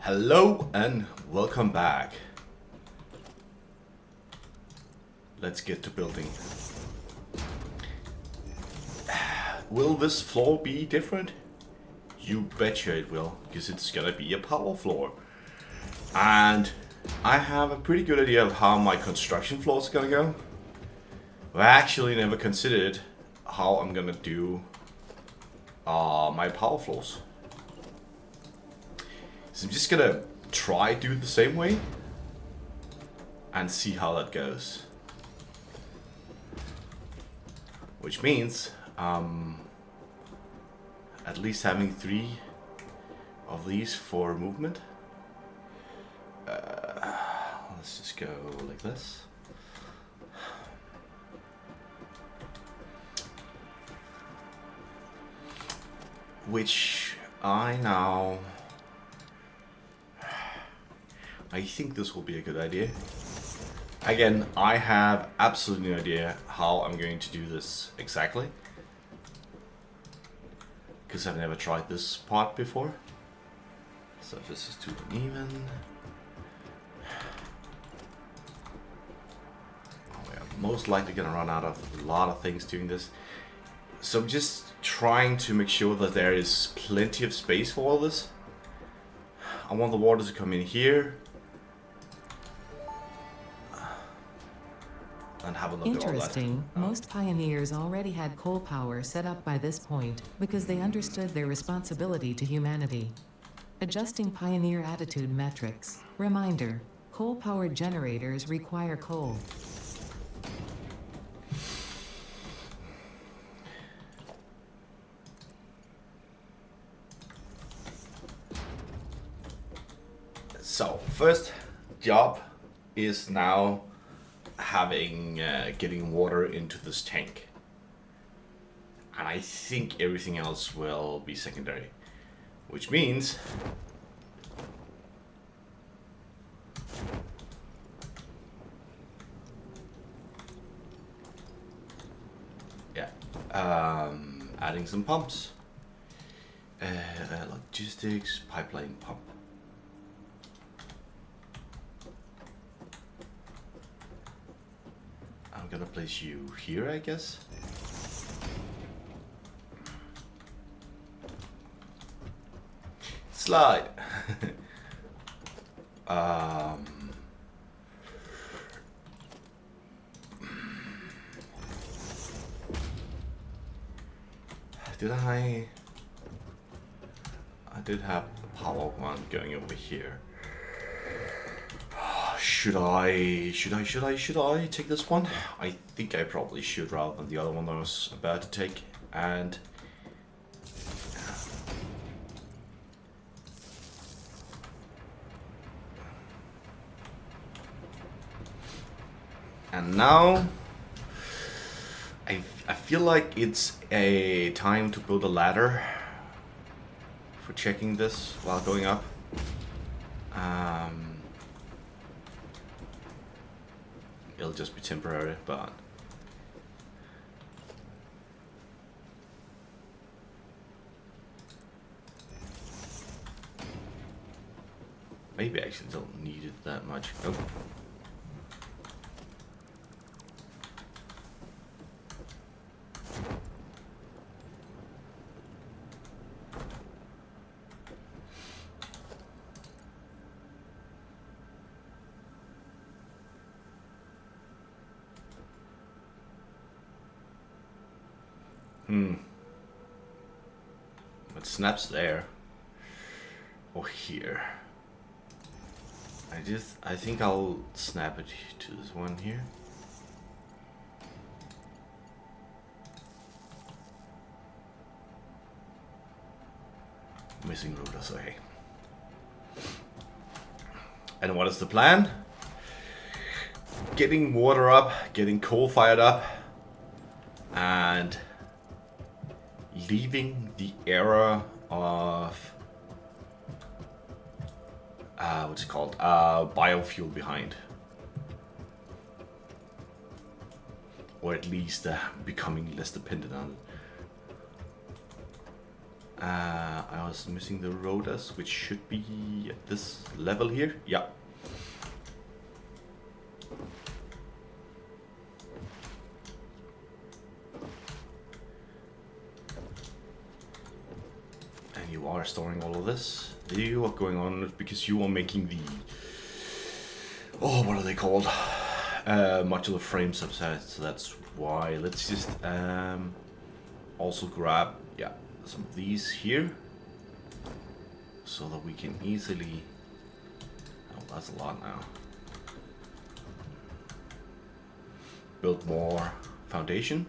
Hello and welcome back. Let's get to building. Will this floor be different? You betcha it will, because it's gonna be a power floor. And I have a pretty good idea of how my construction floor is gonna go. I actually never considered how I'm gonna do my power floors. So I'm just gonna try do the same way and see how that goes. Which means at least having 3 of these for movement. Let's just go like this. Which I think this will be a good idea. Again, I have absolutely no idea how I'm going to do this exactly, because I've never tried this part before. So if this is too uneven, we are most likely gonna run out of a lot of things doing this. So I'm just trying to make sure that there is plenty of space for all this. I want the water to come in here. And have a look Interesting. at all that. Most pioneers already had coal power set up by this point because they understood their responsibility to humanity. Adjusting pioneer attitude metrics. Reminder: coal-powered generators require coal. So first job is now having getting water into this tank, and I think everything else will be secondary, which means adding some pumps, logistics, pipeline pump. I'm gonna place you here, I guess. Slide. Did I did have the power one going over here. Should I take this one? I think I probably should, rather than the other one that I was about to take. And now I feel like it's a time to build a ladder for checking this while going up. It'll just be temporary, but maybe I actually don't need it that much. Oh. It snaps there or here. I think I'll snap it to this one here. Missing router, so hey. And what is the plan? Getting water up, getting coal fired up, and leaving the era of what's it called? Biofuel behind. Or at least becoming less dependent on it. I was missing the rotas, which should be at this level here. Yeah. And you are storing all of this. You are going on because you are making the... Oh, what are they called? Modular frame subsets. So that's why. Let's just also grab, yeah, some of these here, so that we can easily... Oh, that's a lot now. Build more foundation.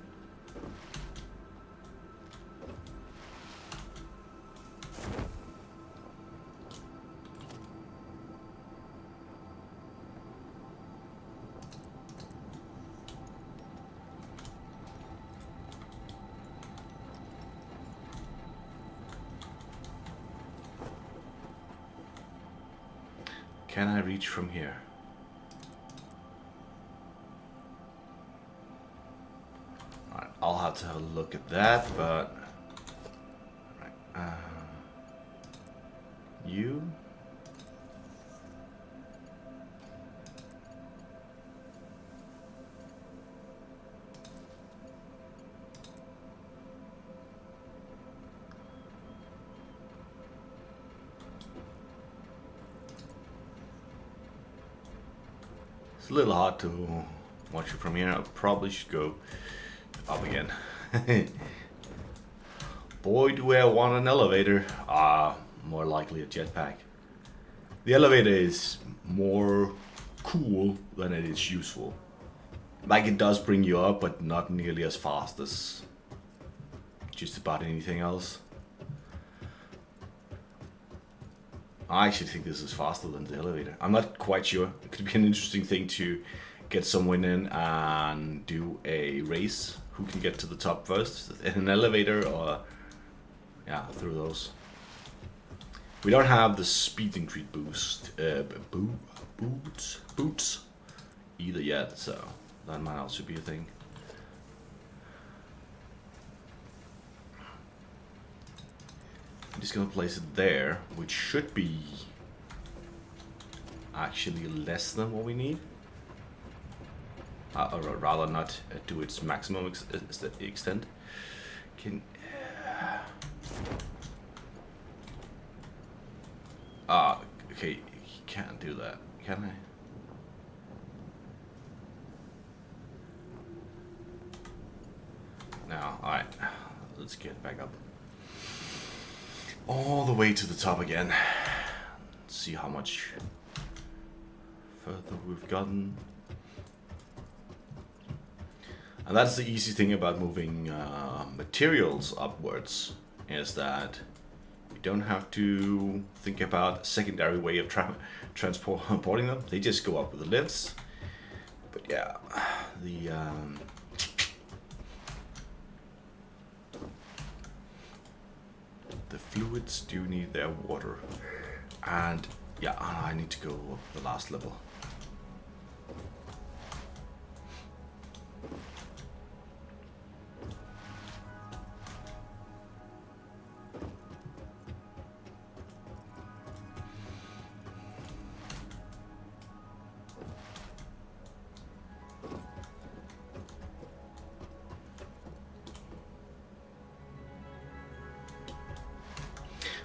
Can I reach from here? Alright, I'll have to have a look at that, but... Right, you? It's a little hard to watch it from here. I probably should go up again. Boy, do I want an elevator. More likely a jetpack. The elevator is more cool than it is useful. Like, it does bring you up, but not nearly as fast as just about anything else. I actually think this is faster than the elevator. I'm not quite sure. It could be an interesting thing to get someone in and do a race. Who can get to the top first? In an elevator or... Yeah, through those. We don't have the speed increase boost. Boots either yet, so that might also be a thing. I'm just gonna place it there, which should be actually less than what we need. Or rather not to its maximum extent. Can... okay, can't do that, can I? Now, alright, let's get back up. All the way to the top again. Let's see how much further we've gotten. And that's the easy thing about moving materials upwards, is that you don't have to think about a secondary way of transporting them. They just go up with the lifts. But yeah, the fluids do need their water. And yeah, I need to go up the last level.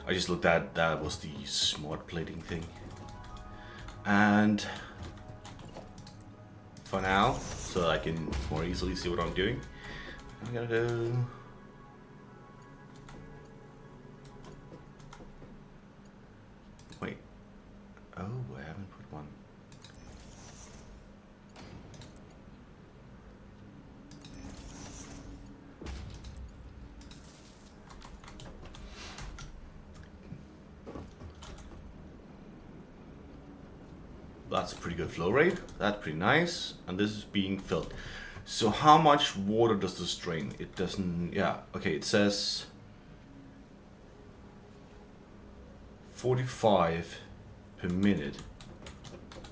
I just looked at that was the smart plating thing. And for now, so I can more easily see what I'm doing, I'm gonna go. Wait. Oh, I haven't put one. That's a pretty good flow rate. That's pretty nice. And this is being filled. So how much water does this drain? It doesn't, yeah, okay, it says 45 per minute.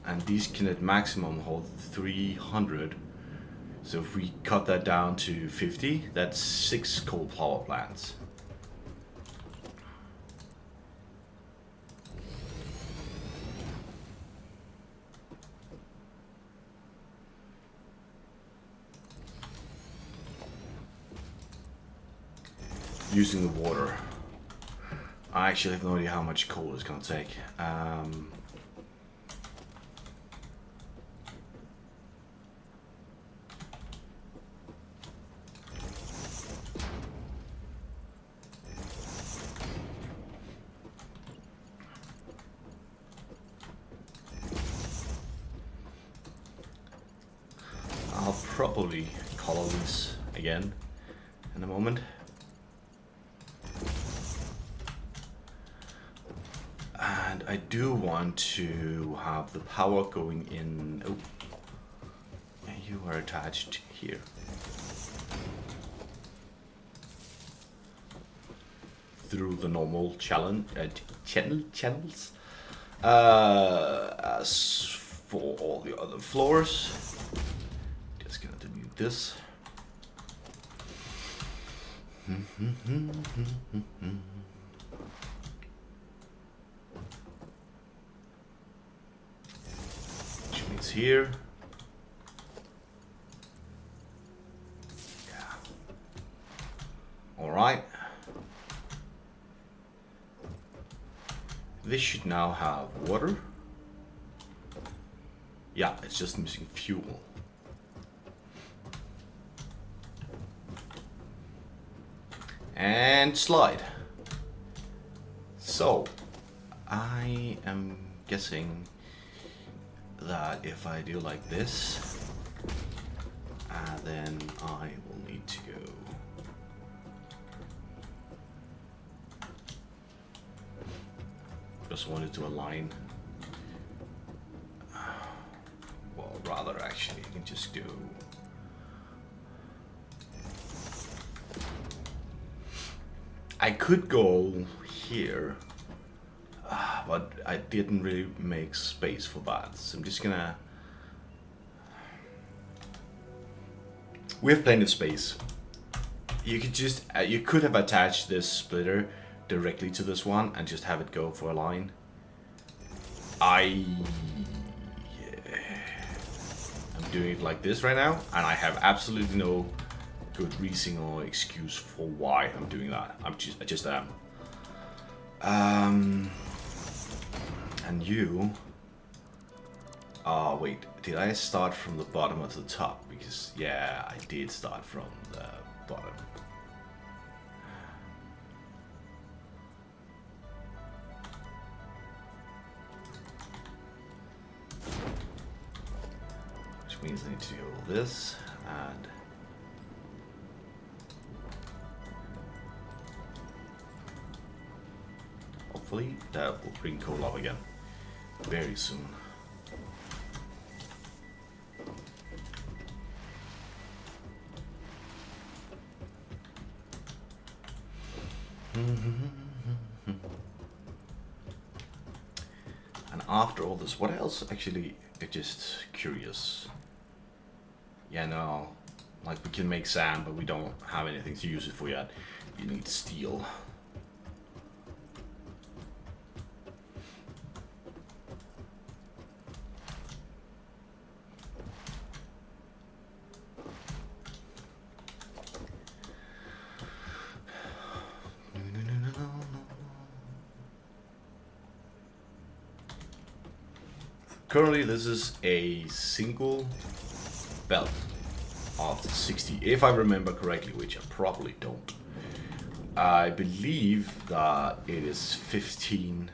And these can at maximum hold 300. So if we cut that down to 50, that's 6 coal power plants. using the water. I actually have no idea how much coal it's gonna take. I'll probably color these again in a moment. And I do want to have the power going in. Oh, yeah, you are attached here. Through the normal channels. As for all the other floors, just gonna delete this. Which means here. Yeah. All right. This should now have water. Yeah, it's just missing fuel. And slide. So, I am guessing that if I do like this, then I will need to go. Just wanted to align. Well, rather actually, I can just do. I could go here, but I didn't really make space for that. So I'm just gonna. We have plenty of space. You could just you could have attached this splitter directly to this one and just have it go for a line. I'm doing it like this right now, and I have absolutely no good reason or excuse for why I'm doing that. I just am. And you. Oh wait, did I start from the bottom or the top? Because yeah, I did start from the bottom. Which means I need to do this and. Hopefully that will bring coal up again very soon. And after all this, what else actually, it's just curious. Yeah, no, like we can make sand, but we don't have anything to use it for yet. You need steel. Currently, this is a single belt of 60, if I remember correctly, which I probably don't. I believe that it is 15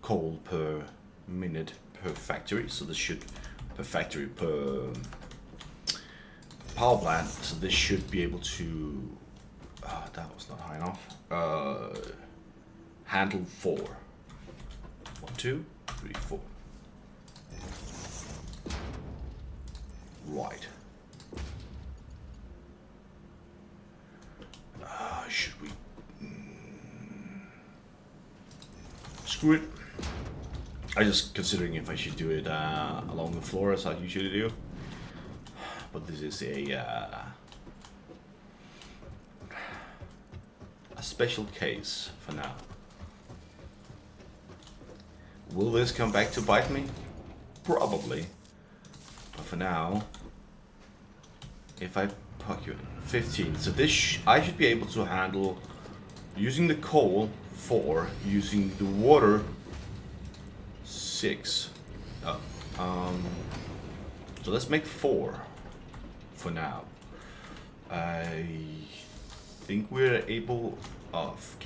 coal per minute per factory, so this should per factory per power plant. So this should be able to. That was not high enough. Handle 4. 1, 2, 3, 4. Right. Should we? Screw it. I just considering if I should do it along the floor as I usually do. But this is a special case for now. Will this come back to bite me? Probably. But for now, if I Puck 15. So this I should be able to handle using the coal 4, using the water 6. So let's make 4 for now. I think we're capable of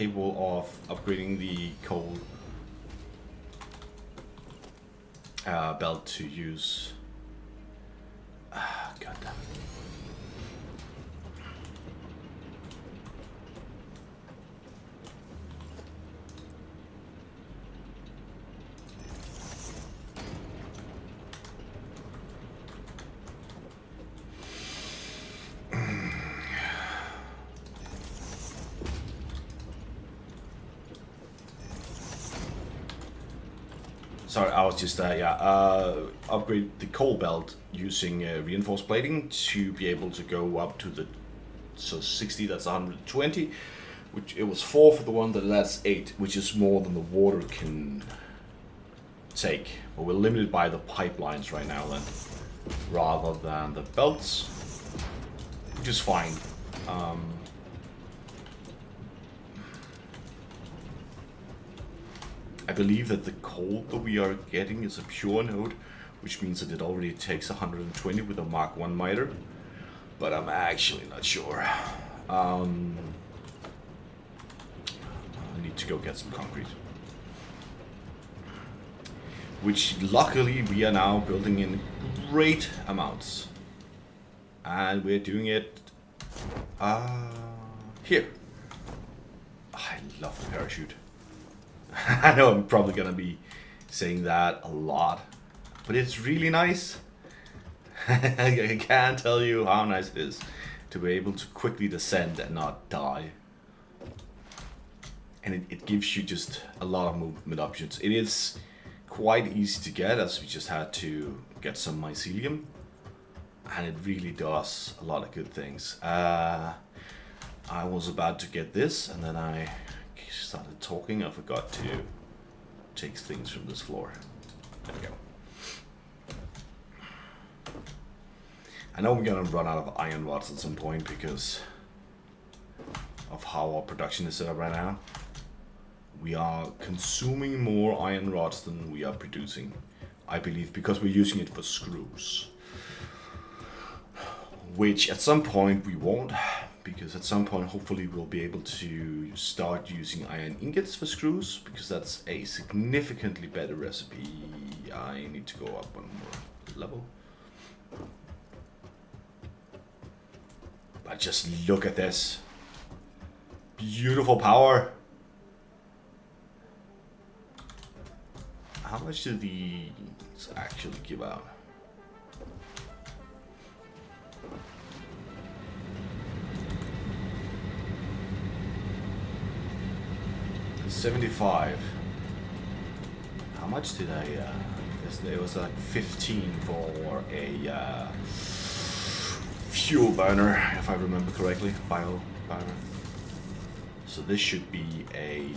upgrading the coal belt to use. God damn it. Sorry, I was just upgrade the coal belt using reinforced plating to be able to go up to the 60. That's 120, which it was 4 for the one that's 8, which is more than the water can take. But we're limited by the pipelines right now, then, rather than the belts, which is fine. I believe that the coal that we are getting is a pure node, which means that it already takes 120 with a Mark 1 miter, but I'm actually not sure. I need to go get some concrete, which luckily we are now building in great amounts, and we're doing it here. I love the parachute. I know I'm probably gonna be saying that a lot, but it's really nice. I can't tell you how nice it is to be able to quickly descend and not die. And it gives you just a lot of movement options. It is quite easy to get, as we just had to get some mycelium, and it really does a lot of good things. I was about to get this, and then I started talking. I forgot to take things from this floor. There we go. I know we're gonna run out of iron rods at some point because of how our production is set up right now. We are consuming more iron rods than we are producing, I believe, because we're using it for screws. Which at some point we won't, because at some point hopefully we'll be able to start using iron ingots for screws, because that's a significantly better recipe. I need to go up one more level. But just look at this. Beautiful power. How much do these actually give out? $75. How much did I? It was like 15 for a fuel burner, if I remember correctly, bio burner. So this should be a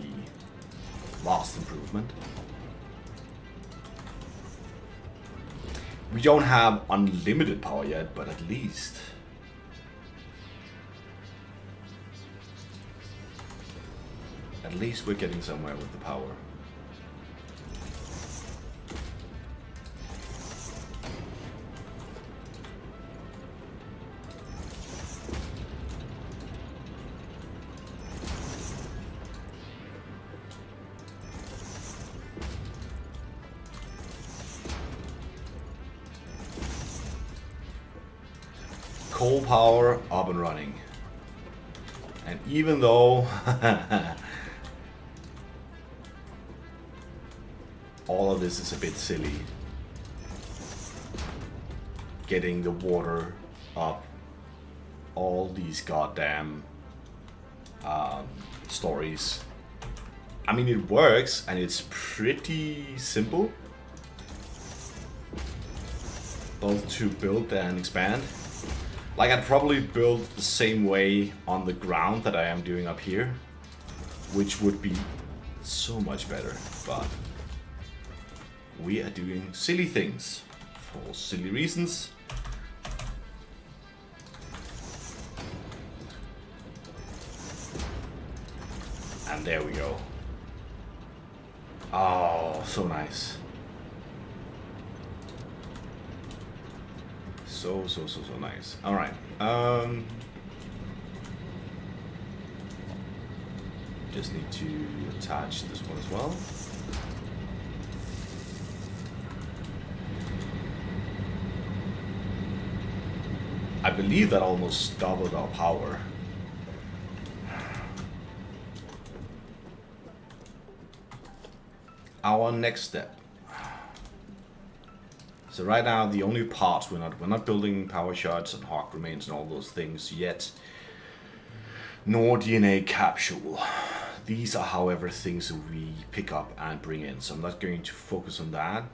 vast improvement. We don't have unlimited power yet, but at least we're getting somewhere with the power. Coal power up and running. And even though all of this is a bit silly, getting the water up all these goddamn stories. I mean, it works and it's pretty simple, both to build and expand. Like, I'd probably build the same way on the ground that I am doing up here, which would be so much better, but we are doing silly things for silly reasons. And there we go. Oh, so nice. So nice. All right. Just need to attach this one as well. I believe that almost doubled our power. Our next step. So right now the only parts we're not building power shards and hawk remains and all those things yet. Nor DNA capsule. These are, however, things that we pick up and bring in, so I'm not going to focus on that.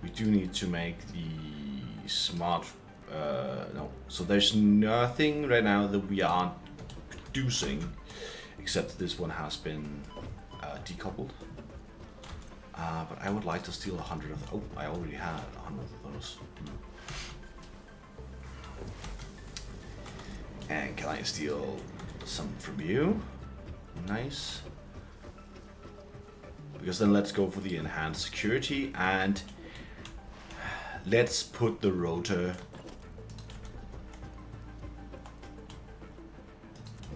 We do need to make the smart, no. So there's nothing right now that we aren't producing, except that this one has been decoupled. But I would like to steal 100 of those. Oh, I already had 100 of those. And can I steal some from you? Nice. Because then let's go for the enhanced security and let's put the rotor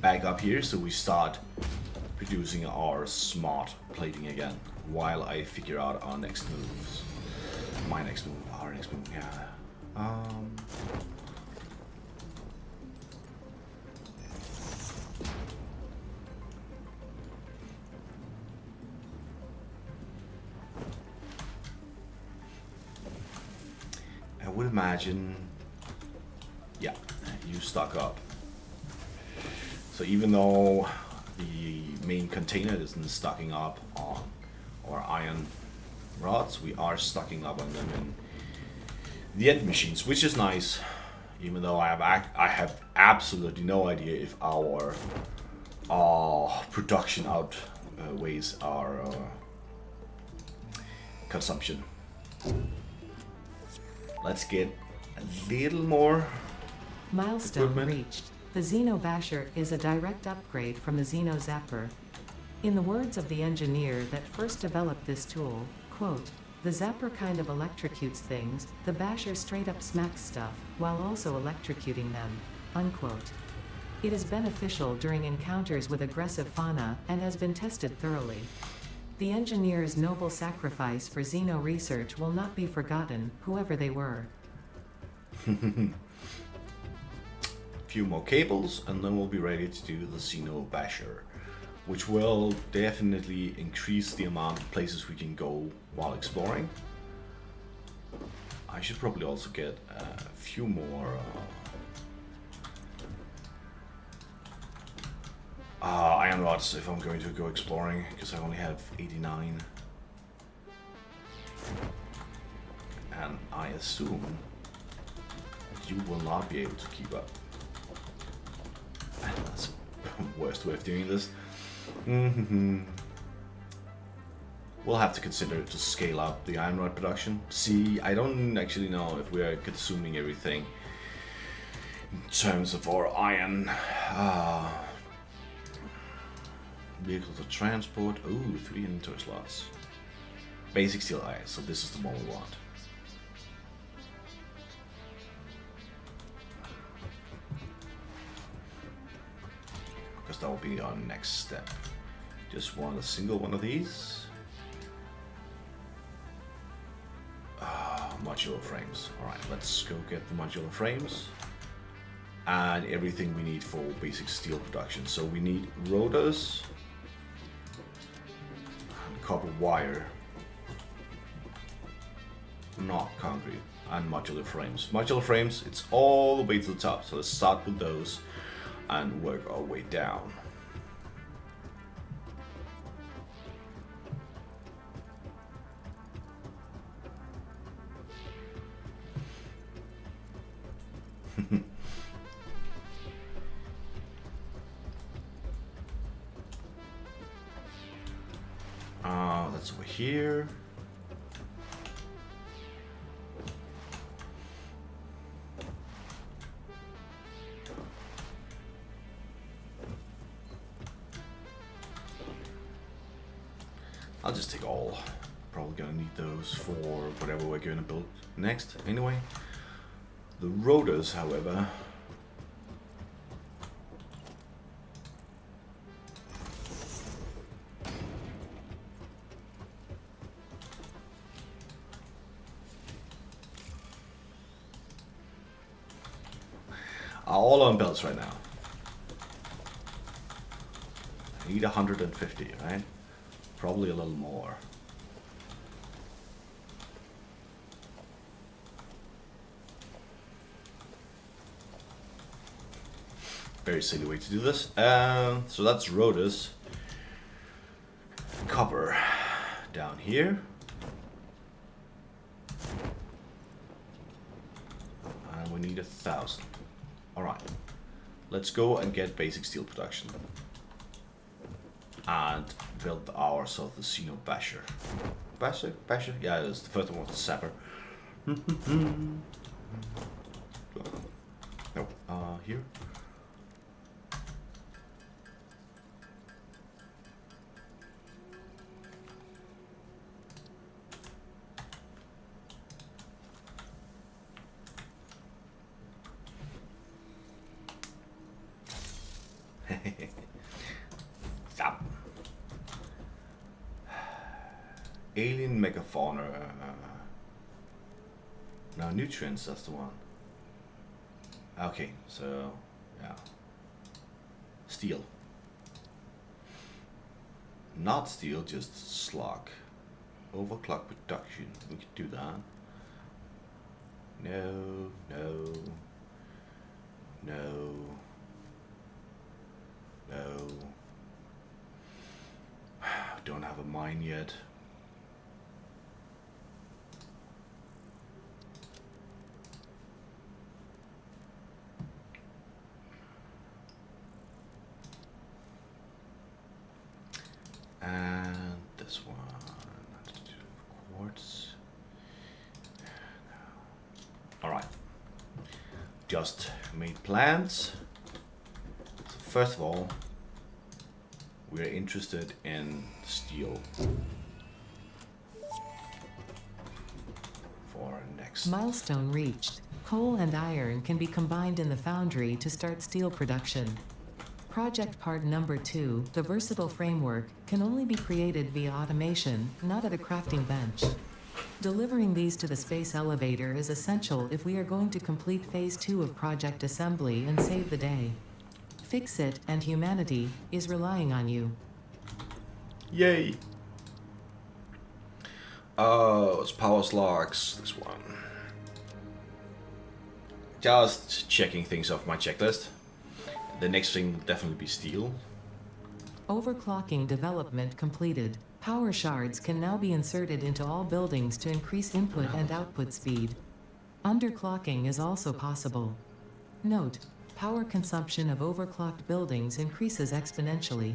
back up here so we start producing our smart plating again while I figure out our next moves. My next move, our next move, yeah. I would imagine, yeah, you stock up. So even though the main container isn't stocking up on our iron rods, we are stocking up on them in the end machines, which is nice. Even though I have absolutely no idea if our production outweighs our consumption. Let's get a little more Milestone equipment. reached. The Xeno Basher is a direct upgrade from the Xeno Zapper. In the words of the engineer that first developed this tool, quote, "The Zapper kind of electrocutes things, the Basher straight up smacks stuff, while also electrocuting them," unquote. It is beneficial during encounters with aggressive fauna and has been tested thoroughly. The engineer's noble sacrifice for Xeno research will not be forgotten, whoever they were. Few more cables and then we'll be ready to do the Xeno Basher, which will definitely increase the amount of places we can go while exploring. I should probably also get a few more iron rods if I'm going to go exploring, because I only have 89. And I assume you will not be able to keep up. That's the worst way of doing this. We'll have to consider to scale up the iron rod production. See, I don't actually know if we are consuming everything in terms of our iron. Vehicles of transport. Ooh, 3 inventory slots. Basic steel iron, so this is the one we want. Because that will be our next step. Just want a single one of these. Modular frames. Alright, let's go get the modular frames. And everything we need for basic steel production. So we need rotors. And copper wire. Not concrete. And modular frames. Modular frames, it's all the way to the top. So let's start with those and work our way down. That's over here. I'll just take all. Probably gonna need those for whatever we're gonna build next anyway. The rotors, however, are all on belts right now. I need 150, right? Probably a little more. Very silly way to do this. So that's rotors. Copper down here. And we need 1,000. Alright. Let's go and get basic steel production. And build ourselves the Xeno Basher. Basher? Basher? Yeah, it's the first one was the Sapper. Nope. Here. Stop. Alien megafauna. No, nutrients, that's the one. Okay, so, yeah. Steel. Not steel, just slug. Overclock production. We could do that. No, no. No. No. Don't have a mine yet. And this one, quartz. All right. Just made plans. So first of all, we're interested in steel for next. Milestone reached. Coal and iron can be combined in the foundry to start steel production. Project part number 2, the versatile framework, can only be created via automation, not at a crafting bench. Delivering these to the space elevator is essential if we are going to complete phase 2 of project assembly and save the day. Fix It and humanity is relying on you. Yay! Oh, it's power slugs, this one. Just checking things off my checklist. The next thing will definitely be steel. Overclocking development completed. Power shards can now be inserted into all buildings to increase input and output speed. Underclocking is also possible. Note: power consumption of overclocked buildings increases exponentially.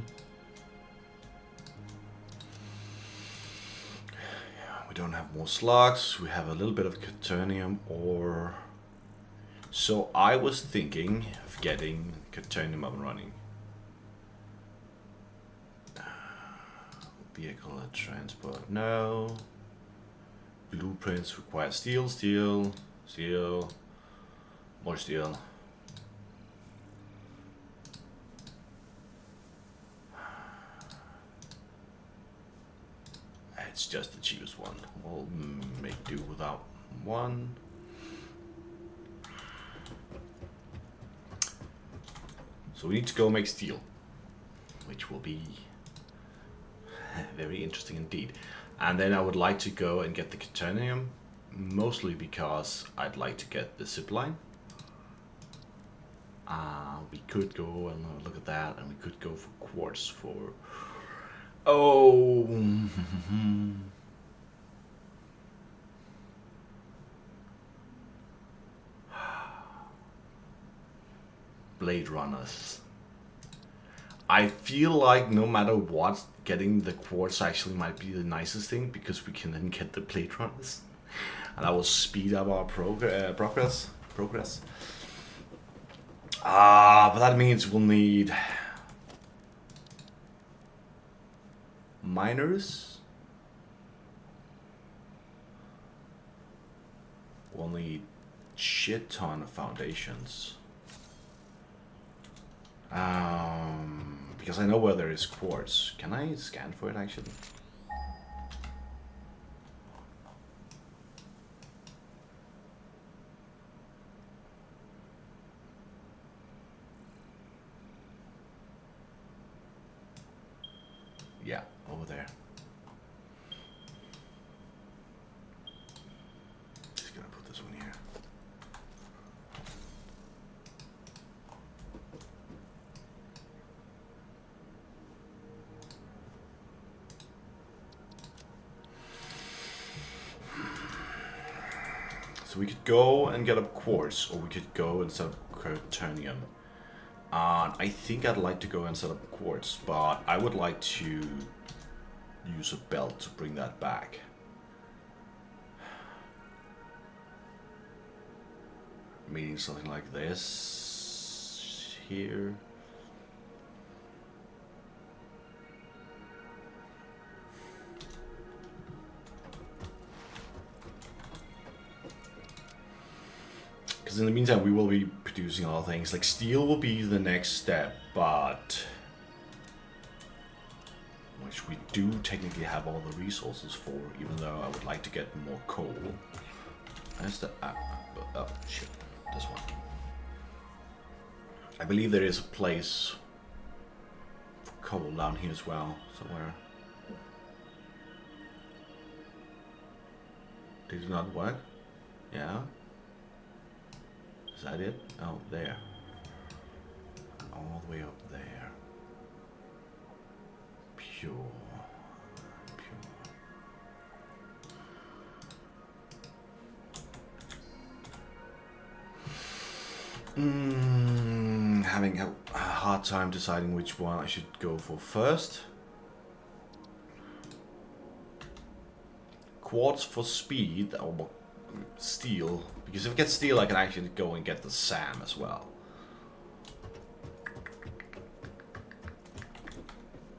We don't have more slugs. We have a little bit of quaternium ore. So I was thinking of getting quaternium up and running. Vehicle and transport, no. Blueprints require steel, steel, steel, more steel. It's just the cheapest one. We'll make do without one. So we need to go make steel, which will be very interesting indeed. And then I would like to go and get the quaternium, mostly because I'd like to get the zip line. We could go and have a look at that, and we could go for quartz for... Oh! Blade Runners. I feel like no matter what, getting the quartz actually might be the nicest thing, because we can then get the Blade Runners, and that will speed up our progress. But that means we'll need miners We'll need shit ton of foundations. Because I know where there is quartz. Can I scan for it actually? Yeah, over there. Just gonna put this one here. So we could go and get up quartz, or we could go and set up quaternium. I think I'd like to go and set up quartz, but I would like to use a belt to bring that back. Meaning something like this here. Because in the meantime, we will be producing other things. Like steel will be the next step, but which we do technically have all the resources for, even though I would like to get more coal. That's the oh shit, this one. I believe there is a place for coal down here as well, somewhere. Did it not work? Yeah. Is that it? Oh, there. All the way up there. Pure. Having a hard time deciding which one I should go for first. Quartz for speed, or steel. Because if I get steel, I can actually go and get the SAM as well.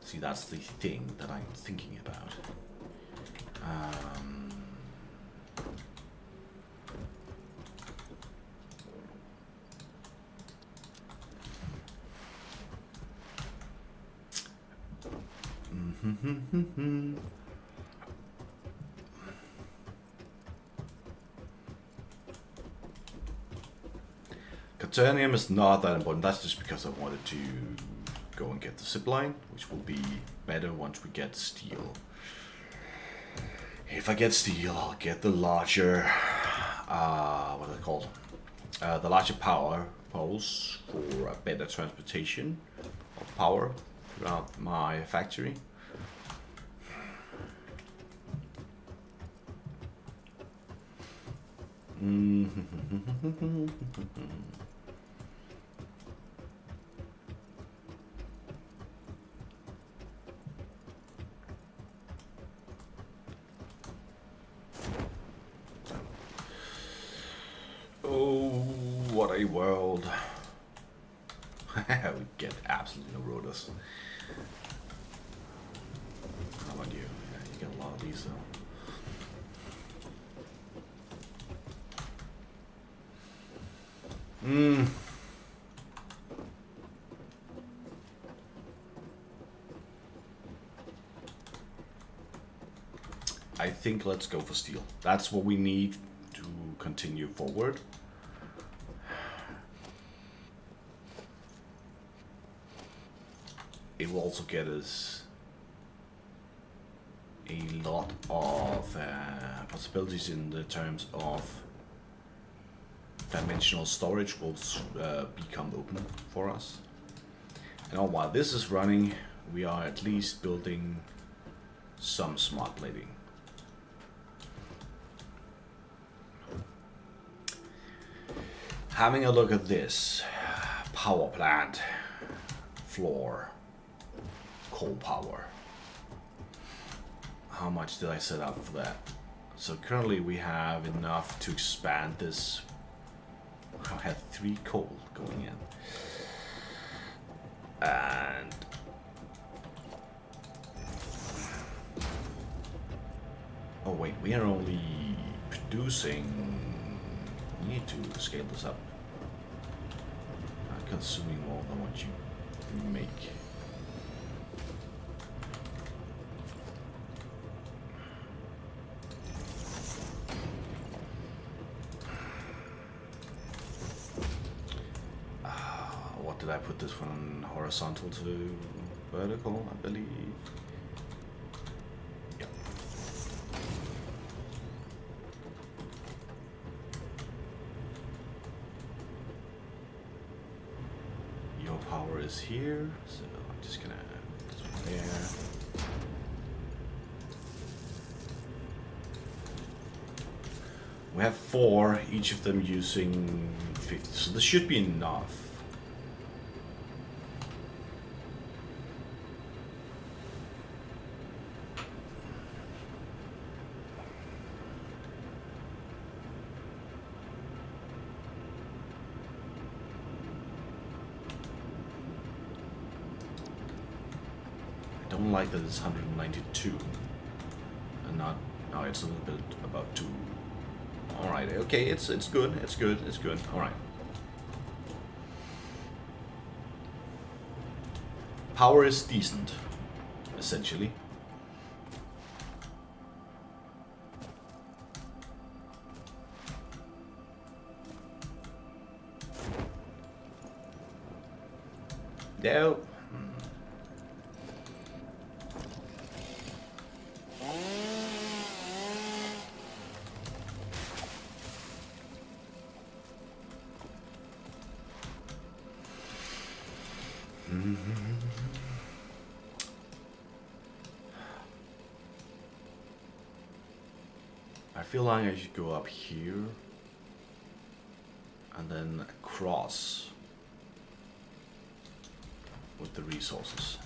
See, that's the thing that I'm thinking about. Quaternium is not that important. That's just because I wanted to go and get the zipline, which will be better once we get steel. If I get steel, I'll get the larger, what are they called? The larger power poles for a better transportation of power throughout my factory. Oh, what a world. We get absolutely no rotors. How about you? Yeah, you get a lot of these though. I think let's go for steel. That's what we need to continue forward. It will also get us a lot of possibilities in the terms of dimensional storage will become open for us. And while this is running, we are at least building some smart plating. Having a look at this power plant floor, coal power. How much did I set up for that? So currently we have enough to expand this. I have 3 coal going in. And oh wait, we are only producing You need to scale this up. Consuming more than what you make. What did I put this from horizontal to vertical, I believe? Yep. Your power is here, so I'm just gonna put this one there. We have 4, each of them using 50, so this should be enough. I don't like that it's 192 and not, no, it's a little bit about 2. Alright, okay, it's good, it's good, it's good, alright. Power is decent, essentially. No. I feel like I should go up here and then across with the resources.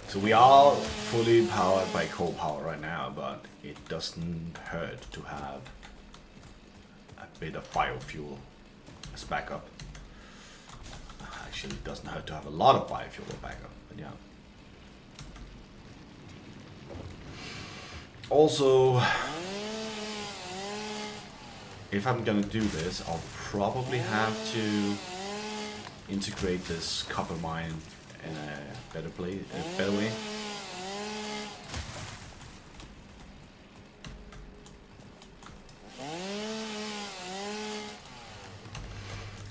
So we are fully powered by coal power right now, but it doesn't hurt to have a bit of biofuel as backup. Actually, it doesn't hurt to have a lot of biofuel as backup, but yeah. Also, if I'm gonna do this, I'll probably have to integrate this copper mine in a better way.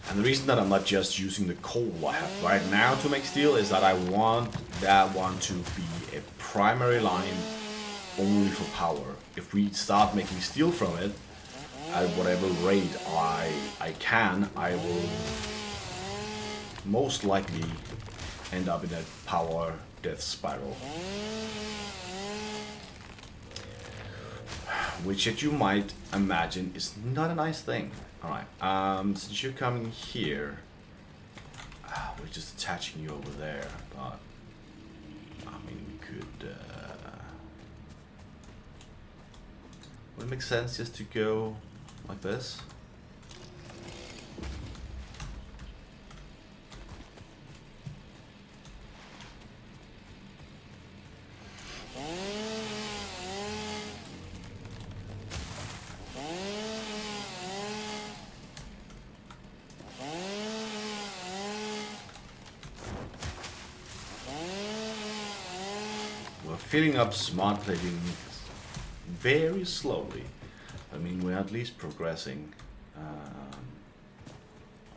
And the reason that I'm not just using the coal I have right now to make steel is that I want that one to be a primary line only for power. If we start making steel from it, at whatever rate I can, I will most likely end up in a power death spiral. Which, as you might imagine, is not a nice thing. Alright, since you're coming here, we're just attaching you over there, but I mean, we could, would it make sense just to go like this? We're filling up smart plating very slowly. I mean, we're at least progressing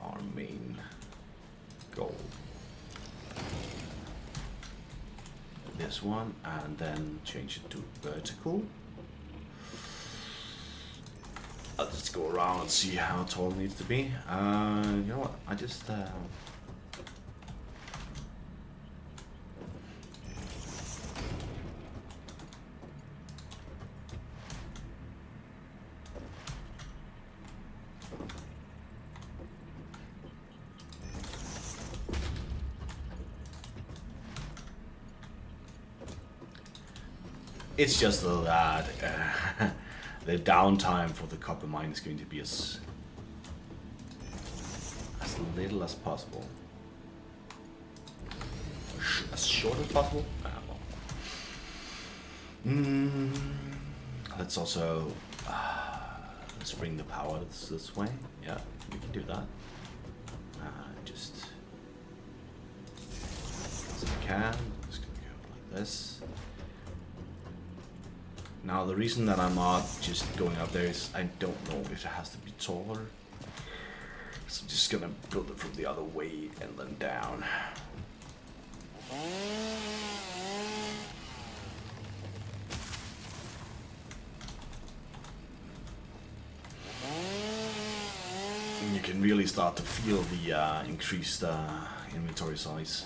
our main goal. This one, and then change it to vertical. I'll just go around and see how tall it needs to be. You know what? I just It's just that the downtime for the copper mine is going to be as little as possible. As short as possible? Let's also let's bring the power this way. Yeah, we can do that. Just as we can. Just gonna go like this. Now the reason that I'm not just going up there is I don't know if it has to be taller. So I'm just gonna build it from the other way and then down. And you can really start to feel the increased inventory size.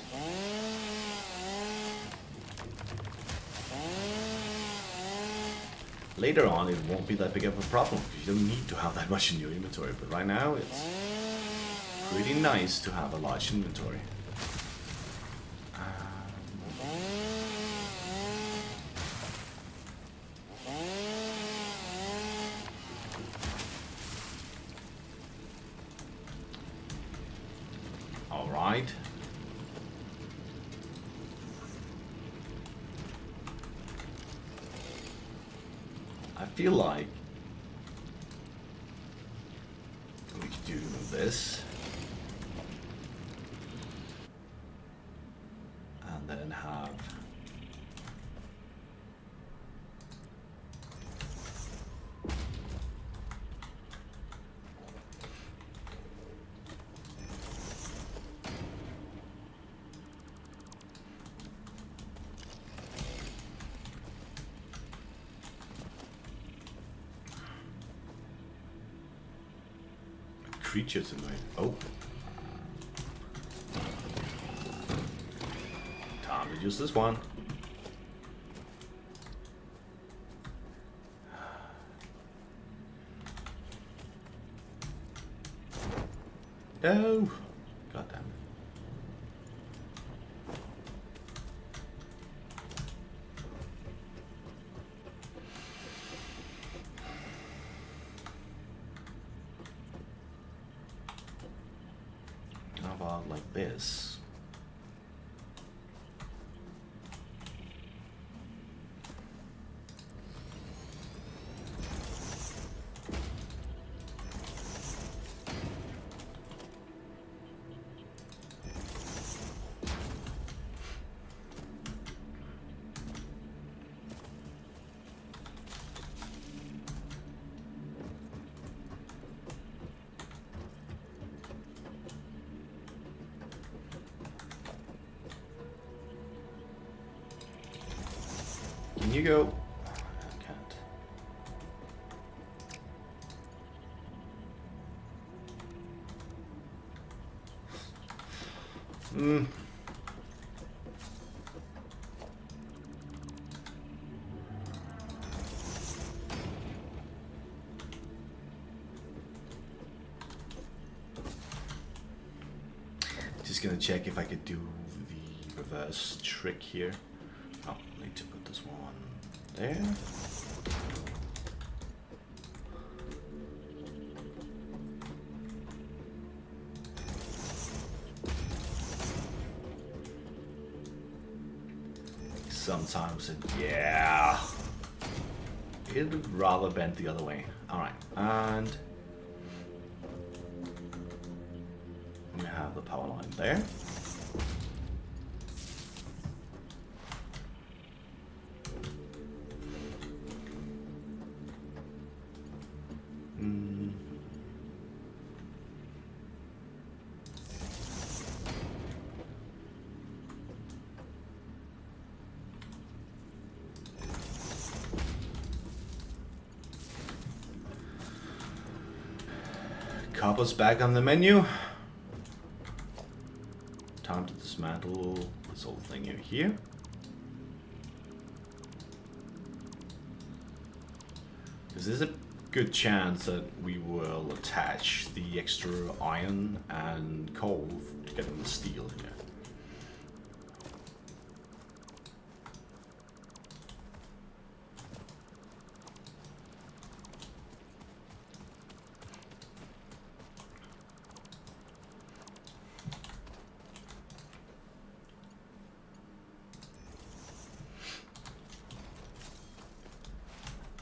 Later on, it won't be that big of a problem because you don't need to have that much in your inventory. But right now, it's pretty nice to have a large inventory. All right. I feel like we could do this and then have creatures in my... Oh. Time to use this one. No. God damn it. How about like this? Can you go? I can't. Just gonna check if I could do the reverse trick here. Oh, need to put this one there. Sometimes it'd rather bend the other way. All right, and we have the power line there. Copper's back on the menu. Time to dismantle this whole thing in here. Because there's a good chance that we will attach the extra iron and coal to get the steel here.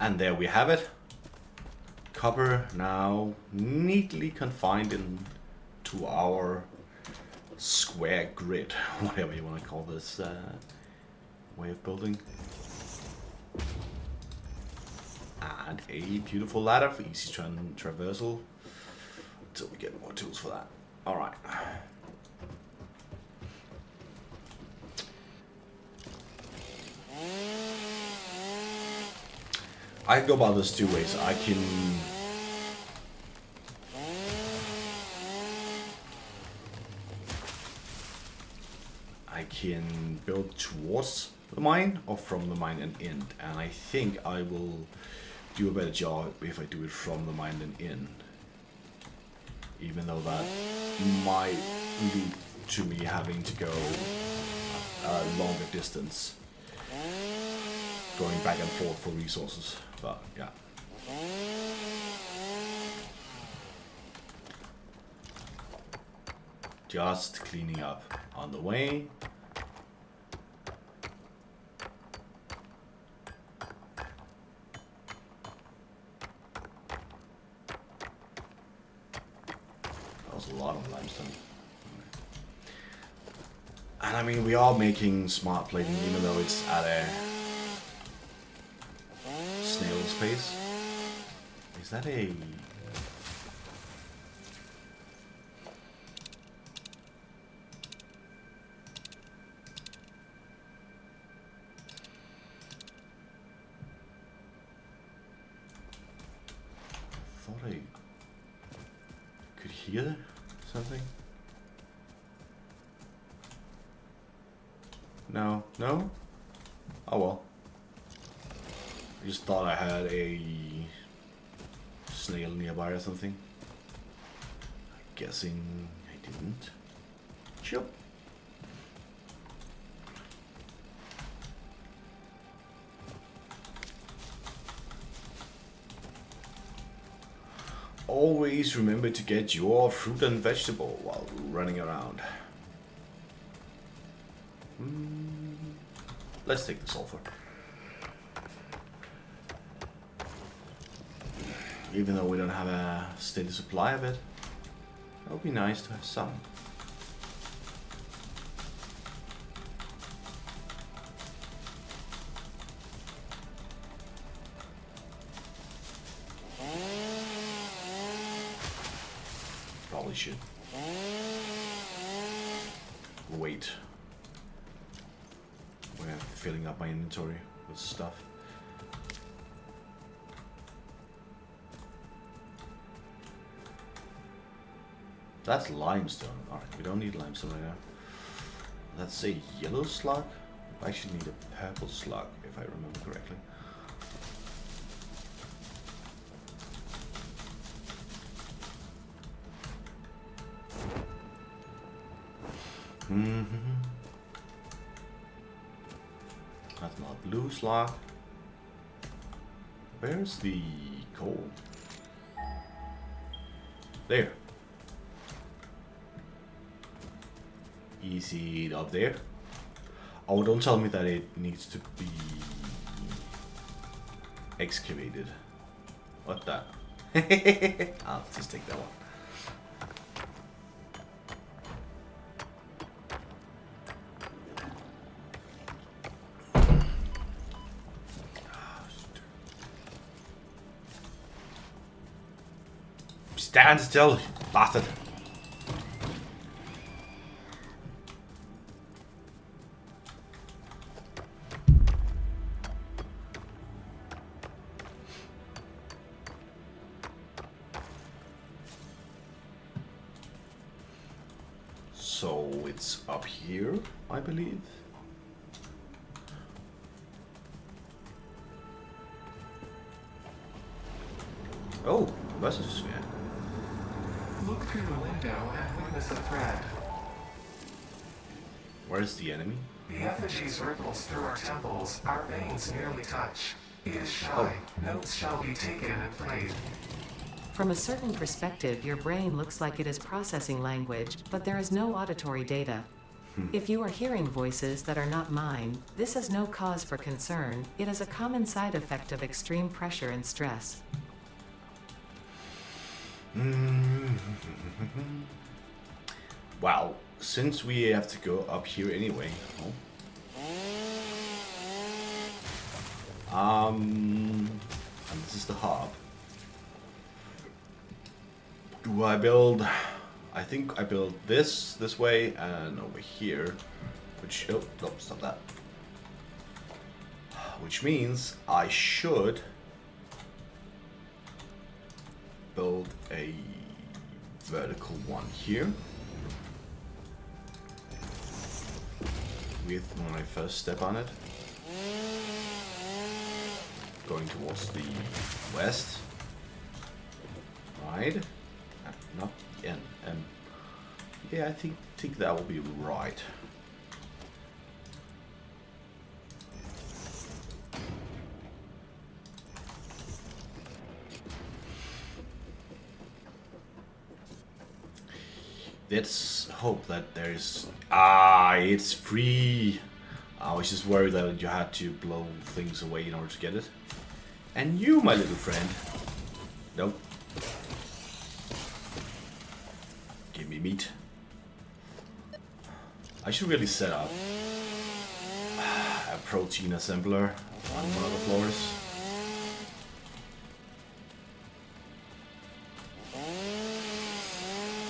And there we have it. Copper now neatly confined into our square grid, whatever you want to call this way of building. And a beautiful ladder for easy traversal until we get more tools for that. Alright. I can go about this two ways. I can build towards the mine or from the mine and in, and I think I will do a better job if I do it from the mine and in, even though that might lead to me having to go a longer distance going back and forth for resources, but yeah. Just cleaning up on the way. That was a lot of limestone. And I mean, we are making smart plating even though it's at a snail's pace. Is that a... thought I could hear something. No, no? Oh well. I just thought I had a snail nearby or something. I'm guessing I didn't. Sure. Always remember to get your fruit and vegetable while running around. Let's take the sulfur. Even though we don't have a steady supply of it, it would be nice to have some. Probably should wait. We're filling up my inventory with stuff. That's limestone. Alright, we don't need limestone right now. That's a yellow slug. I actually need a purple slug, if I remember correctly. That's not blue slug. Where's the coal? There. Is it up there? Oh, don't tell me that it needs to be excavated. What the? I'll just take that one. Stand still, bastard. So it's up here, I believe. Oh, that's a sphere. Look through the window and witness a thread. Where's the enemy? The effigies ripples through our temples, our veins nearly touch. He is shy. Notes shall be taken and played. From a certain perspective, your brain looks like it is processing language, but there is no auditory data. If you are hearing voices that are not mine, this is no cause for concern. It is a common side effect of extreme pressure and stress. Well, since we have to go up here anyway. And this is the hub. Do I build? I think I build this way and over here, which oh no, stop that. Which means I should build a vertical one here with my first step on it, going towards the west, right? Not in. Yeah, I think that will be right. Let's hope that there's... it's free! I was just worried that you had to blow things away in order to get it. And you, my little friend. Nope. Give me meat. I should really set up a protein assembler on one of the floors.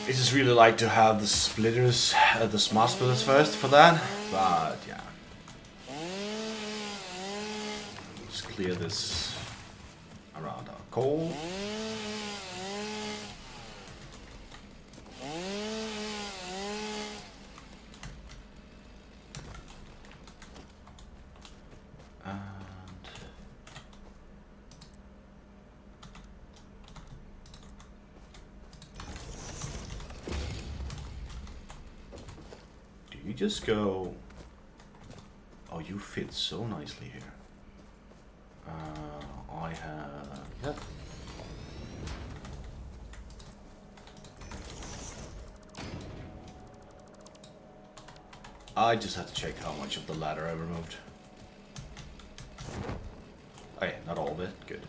I just really like to have the splitters, the smart splitters first for that, but yeah. Let's clear this around our coal. You just go... Oh, you fit so nicely here. I have... Yep. I just had to check how much of the ladder I removed. Oh yeah, not all of it. Good.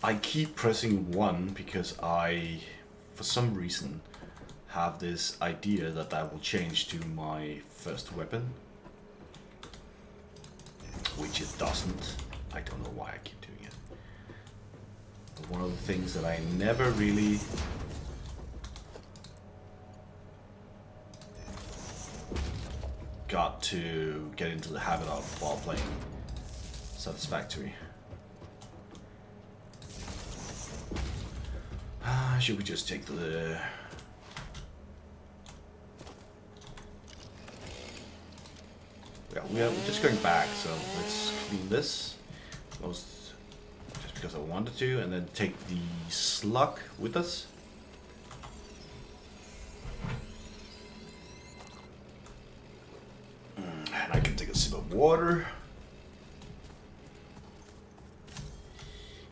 I keep pressing 1 because I, for some reason, have this idea that will change to my first weapon. Which it doesn't. I don't know why I keep doing it. But one of the things that I never really... got to get into the habit of while playing Satisfactory. Should we just take the... Yeah, we're just going back, so let's clean this. Just because I wanted to, and then take the slug with us. And I can take a sip of water.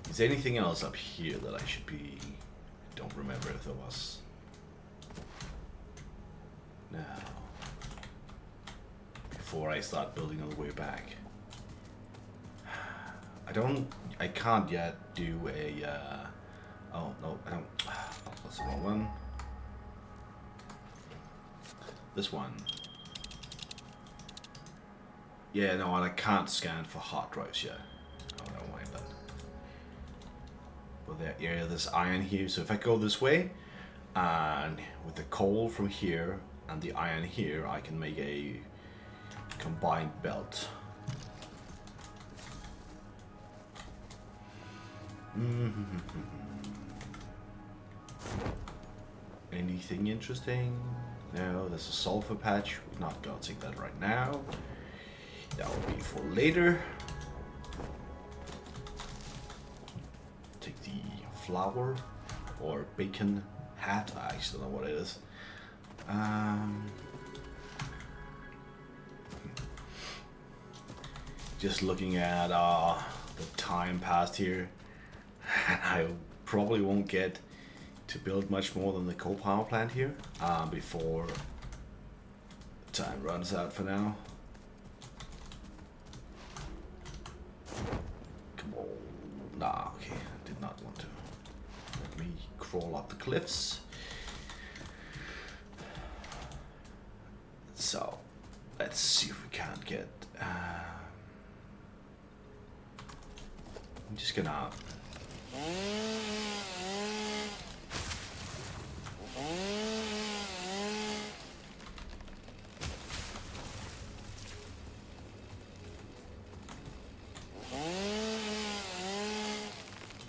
Is there anything else up here that I should be... Don't remember if there was. No. Before I start building on the way back. I can't yet do a, oh, no, I don't, oh, that's the wrong one. This one. Yeah, no, and I can't scan for hard drives yet. Oh, never mind that. But yeah, there's iron here, so if I go this way, and with the coal from here, and the iron here, I can make a combined belt. Anything interesting? No, there's a sulfur patch. We're not gonna take that right now. That will be for later. Take the flour or bacon hat. I actually don't know what it is. Just looking at the time passed here. I probably won't get to build much more than the coal power plant here before time runs out for now. Come on. Nah, okay. I did not want to. Let me crawl up the cliffs. So, let's see if we can't get... I'm just gonna...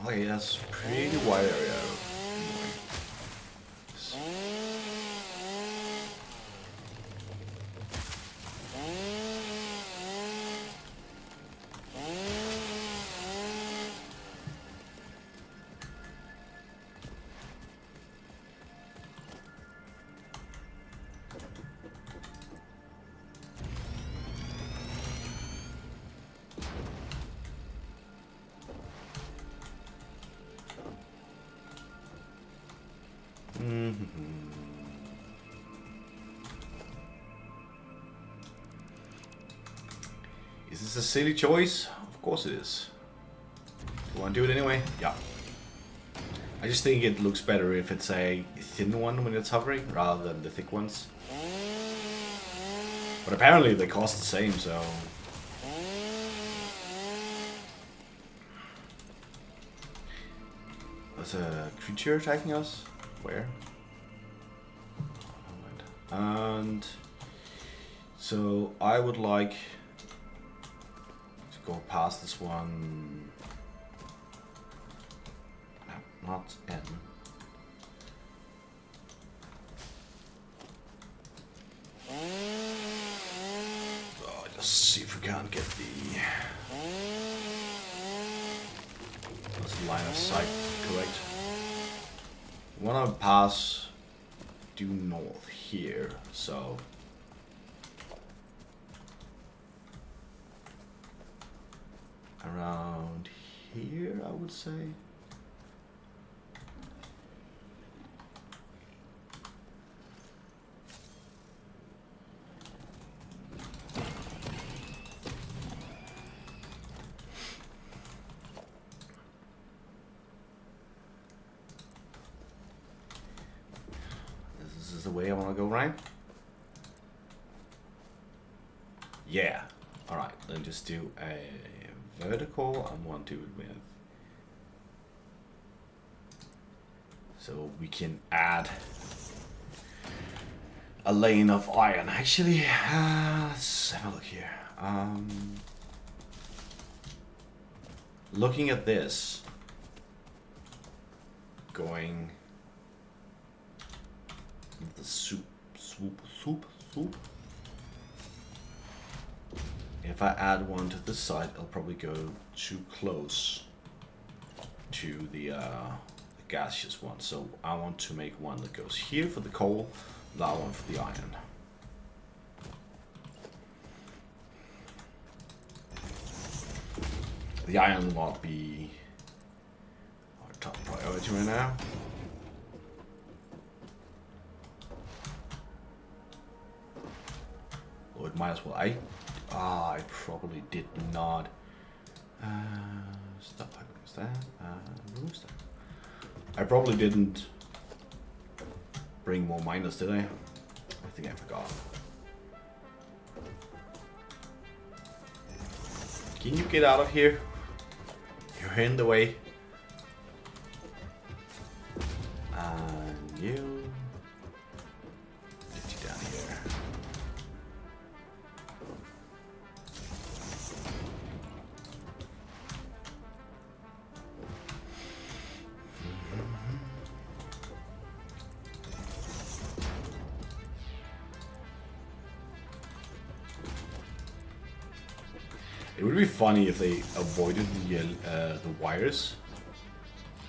Okay, that's a pretty wide area. Is this a silly choice? Of course it is. Do you want to do it anyway? Yeah. I just think it looks better if it's a thin one when it's hovering rather than the thick ones. But apparently they cost the same, so... There's a creature attacking us? Where? And... So I would like to go past this one... No, not N. Oh, just see if we can't get the line of sight correct. We want to pass due north here, so around here, I would say. This is the way I want to go, right? Yeah. Alright, then just do a vertical and one to it with. So we can add a lane of iron. Actually, let's have a look here. Looking at this, going the swoop. If I add one to this side, it'll probably go too close to the gaseous one. So I want to make one that goes here for the coal, that one for the iron. The iron will not be our top priority right now. Or it might as well. I probably did not. Stop. Is that? Remove that. I probably didn't bring more miners, did I? I think I forgot. Can you get out of here? You're in the way. And you get you down here. It would be funny if they avoided the wires.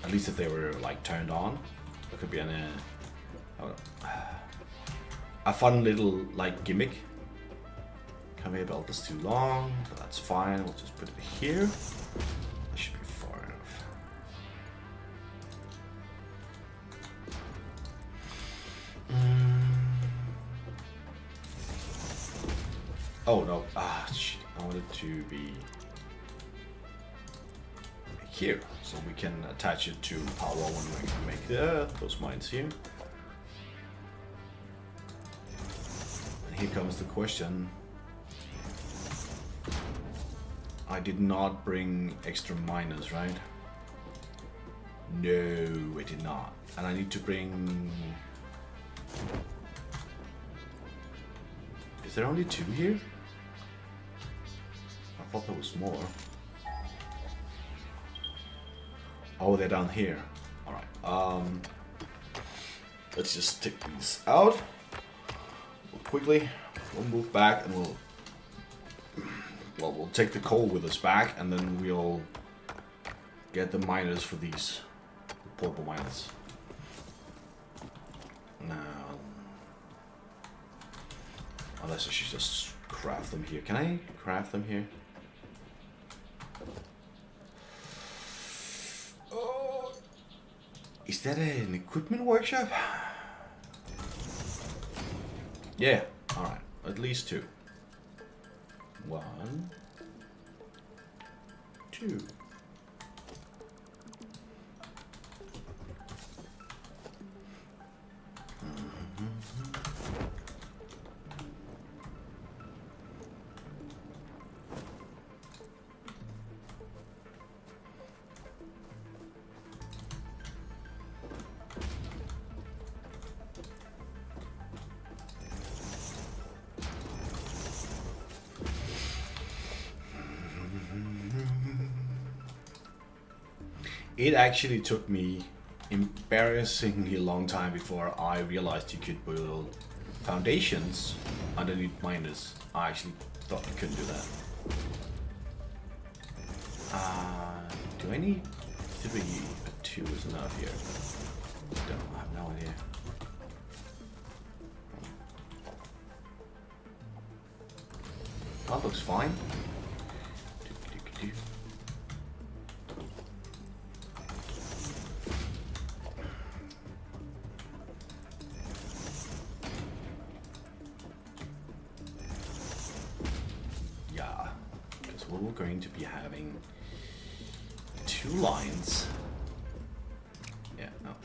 At least if they were like turned on. It could be a fun little like gimmick. Conveyor belt is too long, but that's fine. We'll just put it here. shit, I want it to be here, so we can attach it to power when we make those mines here. And here comes the question. I did not bring extra miners, right? No, I did not. And I need to bring... Is there only 2 here? I thought there was more. Oh, they're down here. Alright, let's just take these out. Quickly, we'll move back and we'll take the coal with us back, and then we'll get the miners for these portable miners. Now, unless I should just craft them here. Can I craft them here? Oh, is that an equipment workshop? Yeah, alright, at least 2. 1, 2. It actually took me embarrassingly long time before I realized you could build foundations underneath miners. I actually thought you couldn't do that. Do I need 3? 2 is enough here. I have no idea. That looks fine. We're going to be having 2 lines. Yeah, no.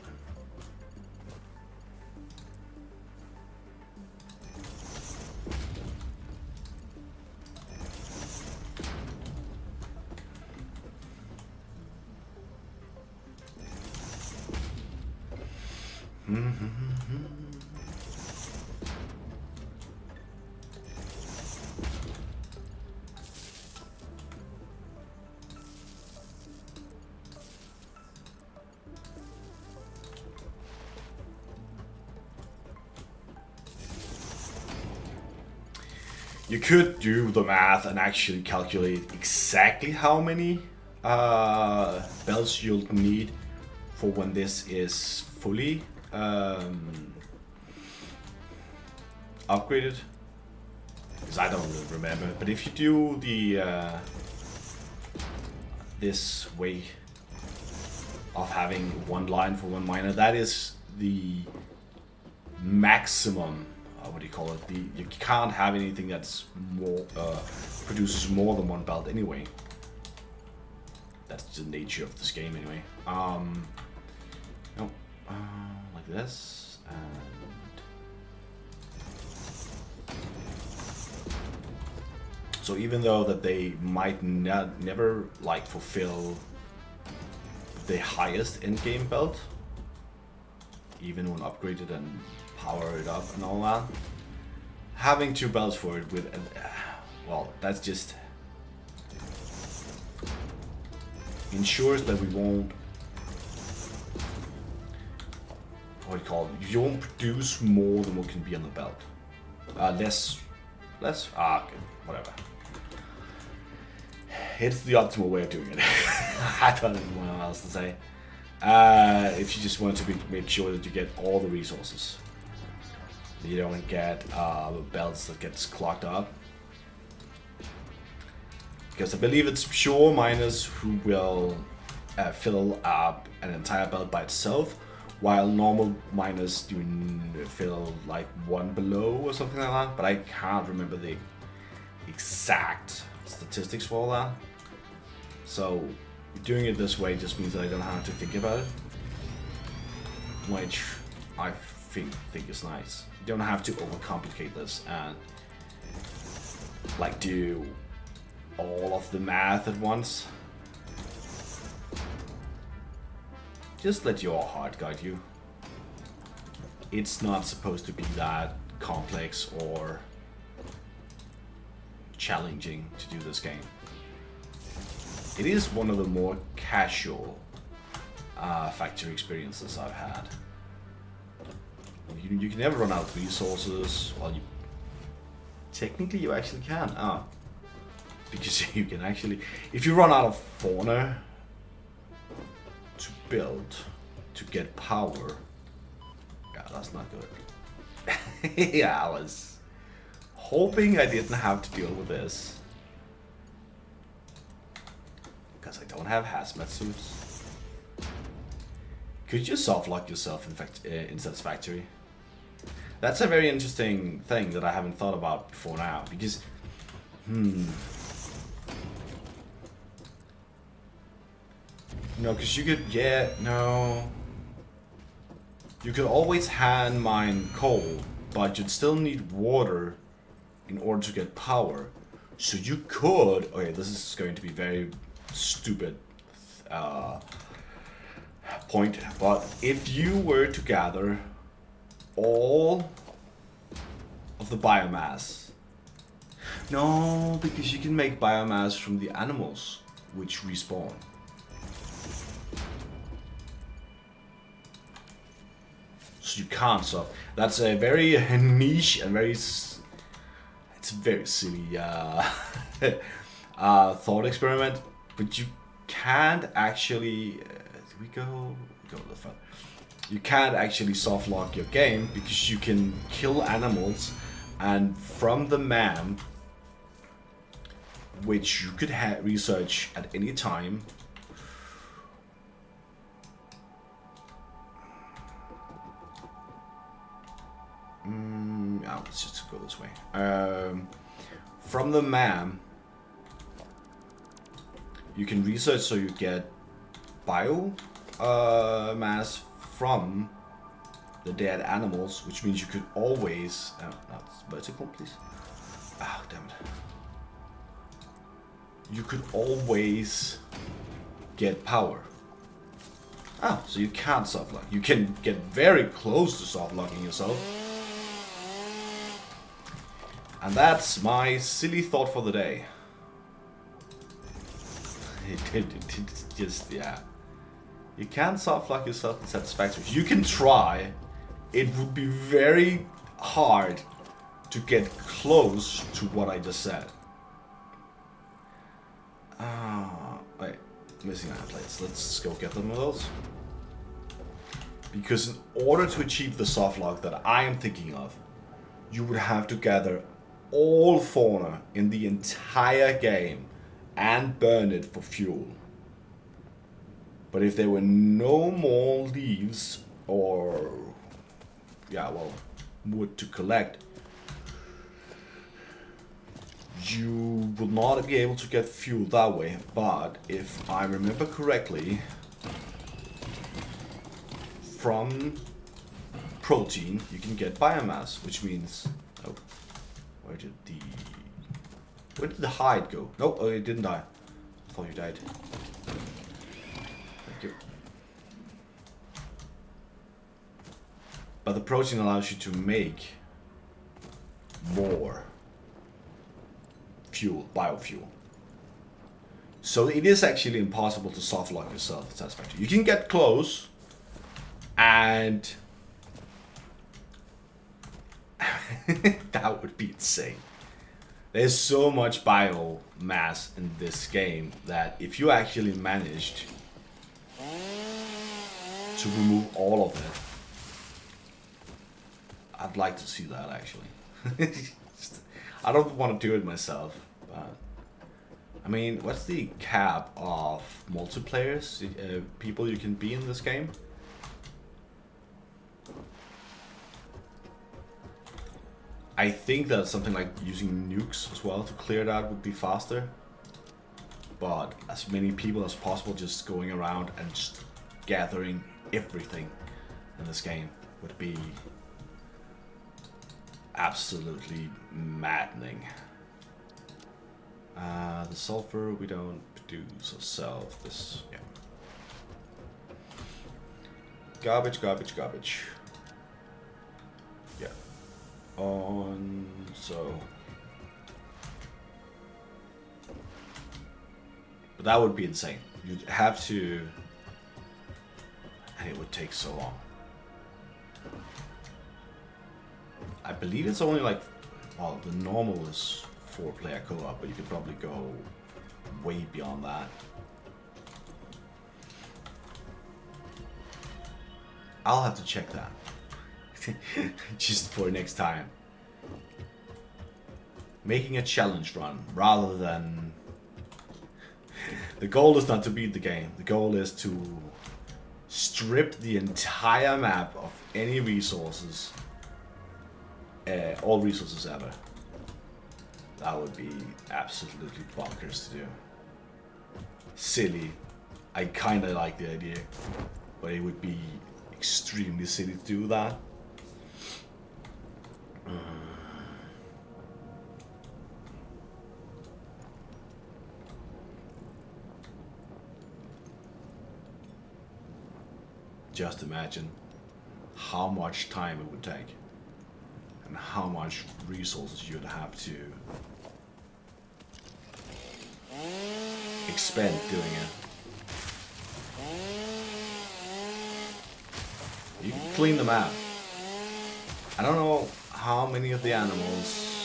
You could do the math and actually calculate exactly how many belts you'll need for when this is fully upgraded. Because I don't really remember. But if you do the this way of having 1 line for 1 miner, that is the maximum. What do you call it? You can't have anything that's more produces more than 1 belt anyway. That's the nature of this game anyway. No, like this, and so even though that they might never like fulfill the highest end game belt, even when upgraded and power it up and all that, having 2 belts for it with well, that's just ensures that we won't, what do you call it, you won't produce more than what can be on the belt. Less, okay, whatever. It's the optimal way of doing it. I don't know what else to say. If you just want to make sure that you get all the resources. You don't get belts that gets clogged up. Because I believe it's pure miners who will fill up an entire belt by itself, while normal miners do fill like 1 below or something like that. But I can't remember the exact statistics for all that. So doing it this way just means that I don't have to think about it, which I think is nice. You don't have to overcomplicate this and like do all of the math at once. Just let your heart guide you. It's not supposed to be that complex or challenging to do this game. It is one of the more casual factory experiences I've had. You can never run out of resources. Well, technically you actually can. Because you can actually, if you run out of fauna to build, to get power. Yeah, that's not good. Yeah, I was hoping I didn't have to deal with this. Because I don't have hazmat suits. Could you softlock yourself in Satisfactory? That's a very interesting thing that I haven't thought about before now. Because, no, because you could, you could always hand mine coal, but you'd still need water in order to get power. So you could, okay, this is going to be very stupid point, but if you were to gather all of the biomass, no, because you can make biomass from the animals which respawn. So you can't, so that's a very niche and very, it's a very silly thought experiment, but you can't actually, go to the front. You can't actually soft lock your game because you can kill animals, and from the man, which you could research at any time. Let's just go this way. From the man, you can research so you get bio mass from the dead animals, which means you could always. That's vertical, please. Ah, damn it. You could always get power. Ah, so you can't soft lock. You can get very close to soft locking yourself. And that's my silly thought for the day. It's just, yeah. You can't soft lock yourself in Satisfactory. You can try. It would be very hard to get close to what I just said. Wait, missing iron plates. Let's go get them of those. Because in order to achieve the soft lock that I am thinking of, you would have to gather all fauna in the entire game and burn it for fuel. But if there were no more leaves or, wood to collect, you would not be able to get fuel that way. But if I remember correctly, from protein you can get biomass, which means, oh, where did the hide go? No, oh, it didn't die. I thought you died. Thank you. But the protein allows you to make more fuel, biofuel. So it is actually impossible to soft lock yourself in Satisfactory. You can get close, and that would be insane. There's so much biomass in this game that if you actually managed to remove all of it, I'd like to see that actually. I don't want to do it myself, but I mean, what's the cap of multiplayers, people you can be in this game? I think that something like using nukes as well to clear that would be faster. But as many people as possible just going around and just gathering everything in this game would be absolutely maddening. The sulfur we don't produce ourselves. This, yeah. Garbage, garbage, garbage. Yeah. So. But that would be insane. You'd have to. And it would take so long. I believe it's only like. Well, the normal is 4-player co-op, but you could probably go way beyond that. I'll have to check that. Just for next time. Making a challenge run rather than... The goal is not to beat the game. The goal is to strip the entire map of any resources. All resources ever. That would be absolutely bonkers to do. Silly. I kinda like the idea. But it would be extremely silly to do that. Just imagine how much time it would take and how much resources you'd have to expend doing it. You can clean them out. I don't know how many of the animals.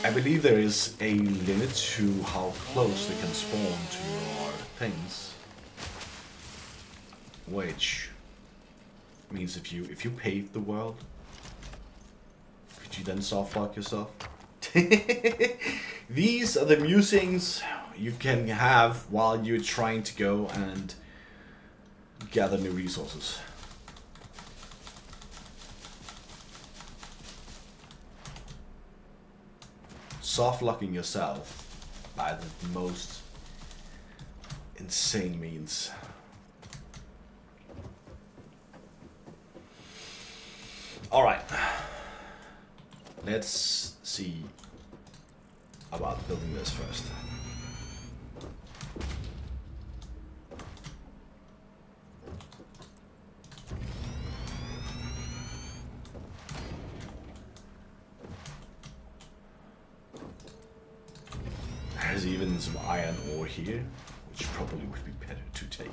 I believe there is a limit to how close they can spawn to your things. Which means if you pave the world, could you then soft lock yourself? These are the musings you can have while you're trying to go and gather new resources. Soft locking yourself by the most insane means. Alright. Let's see about building this first. There's even some iron ore here, which probably would be better to take.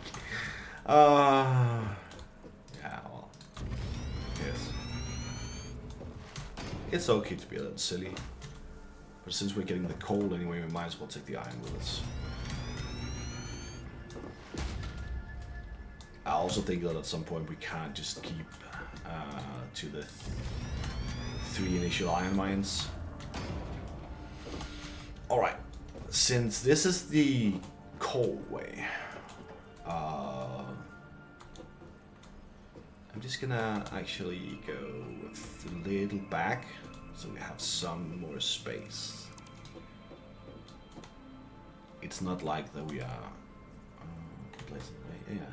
Yeah, well, yes. It's okay to be a little silly, but since we're getting the coal anyway, we might as well take the iron with us. I also think that at some point we can't just keep to the 3 initial iron mines. Alright. Since this is the coal way, I'm just gonna actually go with a little back so we have some more space. It's not like that we are yeah.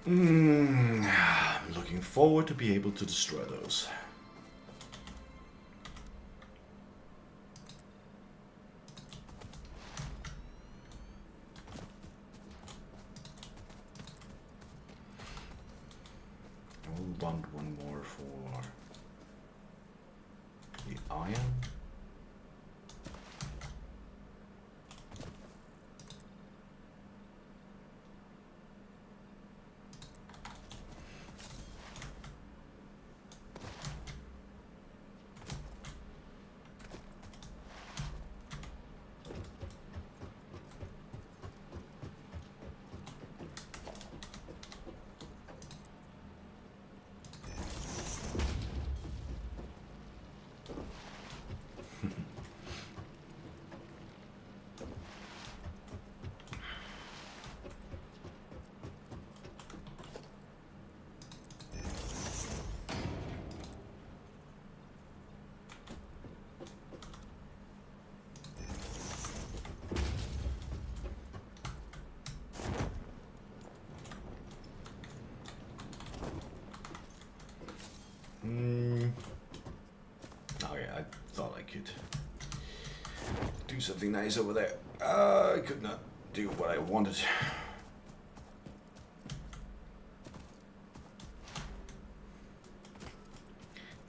I'm looking forward to be able to destroy those. I will want one more for the iron. something nice over there. I could not do what I wanted.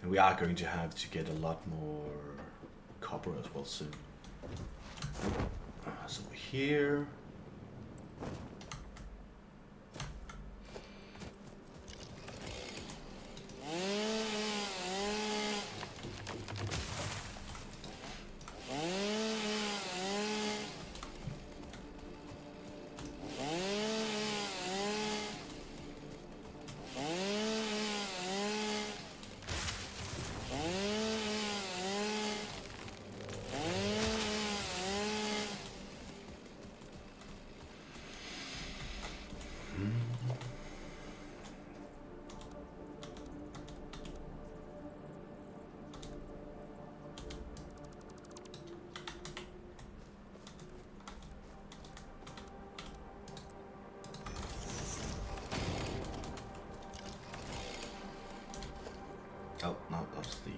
And we are going to have to get a lot more copper as well soon. So here. Oh, no, that's the...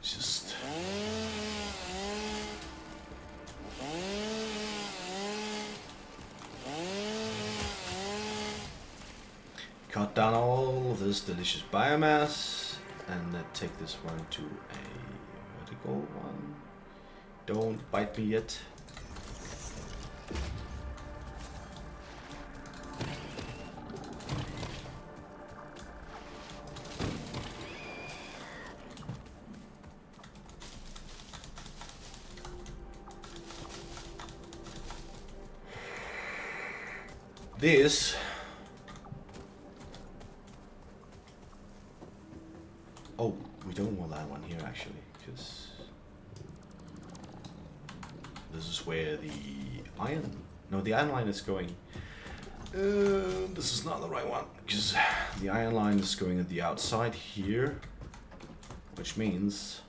Just... cut down all of this delicious biomass and take this one to a vertical one. Don't bite me yet. This oh, we don't want that one here actually, because this is where the iron, no, the iron line is going. This is not the right one, because the iron line is going at the outside here, which means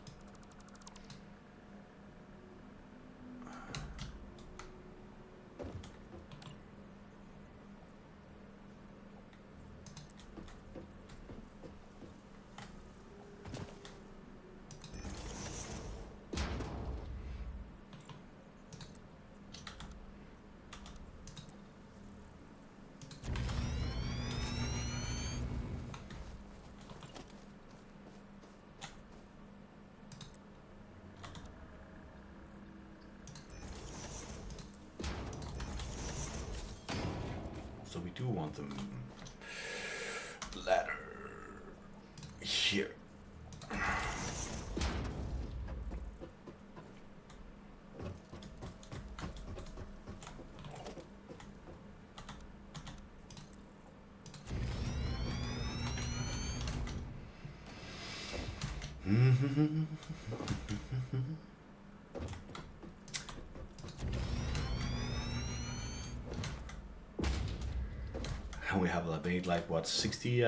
so we do want them ladder here. And we have made like what, 60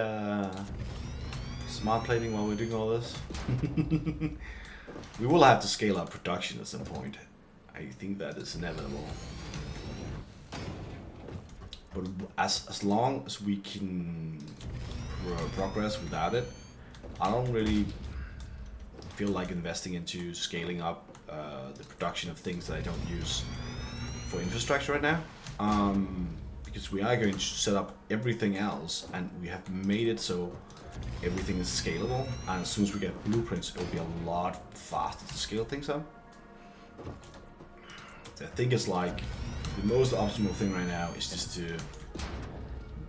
smart plating while we're doing all this. We will have to scale up production at some point. I think that is inevitable. But as long as we can progress without it, I don't really feel like investing into scaling up the production of things that I don't use for infrastructure right now. Because we are going to set up everything else, and we have made it so everything is scalable, and as soon as we get blueprints, it'll be a lot faster to scale things up. So I think it's like the most optimal thing right now is just to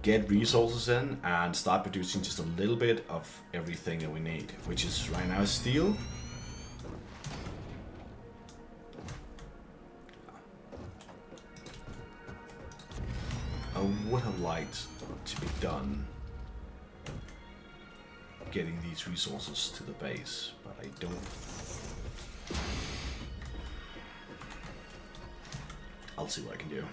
get resources in and start producing just a little bit of everything that we need, which is right now steel. I would have liked to be done getting these resources to the base, but I don't. I'll see what I can do.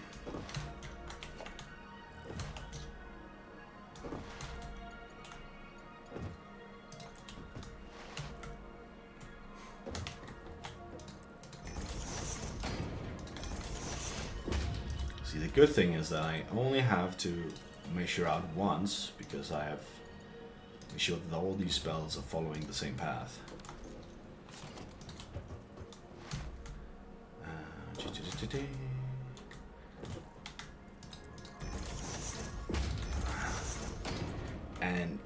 good thing is that I only have to measure out once, because I have made sure that all these spells are following the same path. And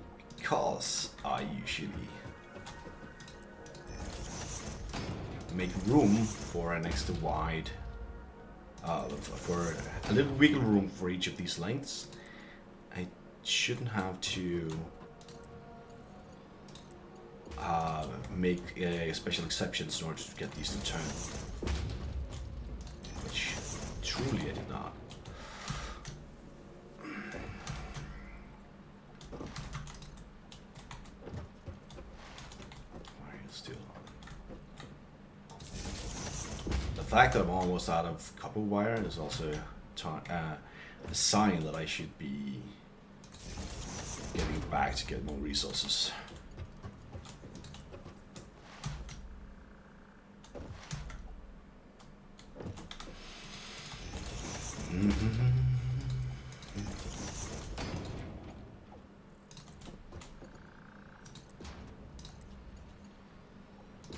cause I usually make room for an extra wide, for a little wiggle room for each of these lengths. I shouldn't have to make special exceptions in order to get these to turn, which truly I did not. The fact that I'm almost out of copper wire is also a sign that I should be getting back to get more resources.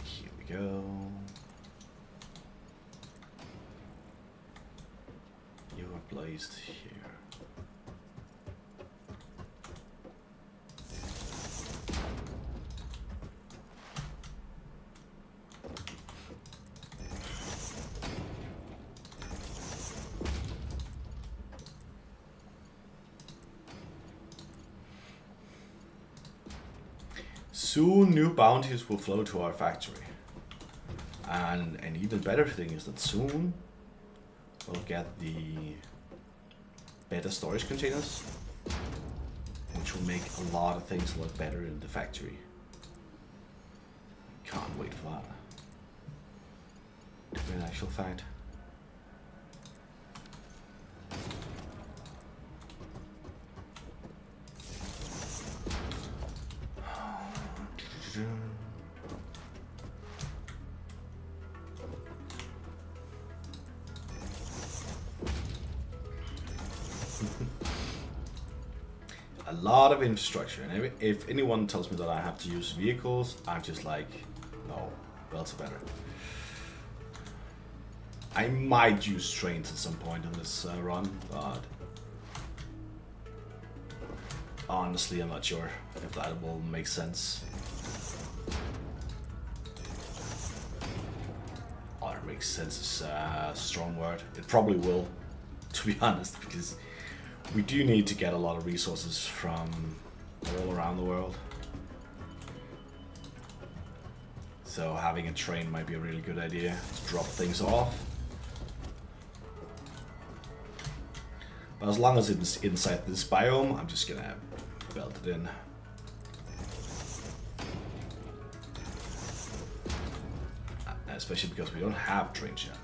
Here we go. You are placed here. Soon new bounties will flow to our factory. And an even better thing is that soon we'll get the better storage containers, which will make a lot of things a lot better in the factory. Can't wait for that, to be an actual fact. A lot of infrastructure, and if anyone tells me that I have to use vehicles, I'm just like, no, belts are better. I might use trains at some point in this run, but honestly I'm not sure if that will make sense. Or makes sense is a strong word. It probably will, to be honest, because we do need to get a lot of resources from all around the world. So having a train might be a really good idea to drop things off. But as long as it's inside this biome, I'm just gonna belt it in. Especially because we don't have trains yet.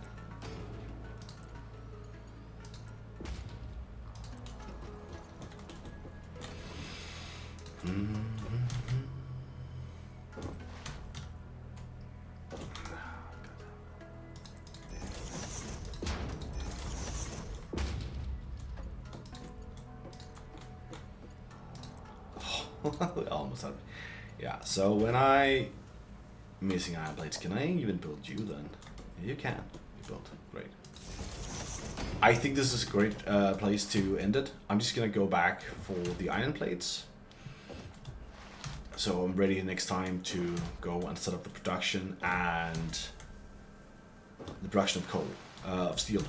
Almost had it. Yeah, so when I missing iron plates, can I even build you then? You can. You built. Great. I think this is a great place to end it. I'm just gonna go back for the iron plates. So I'm ready next time to go and set up the production and the production of coal, of steel.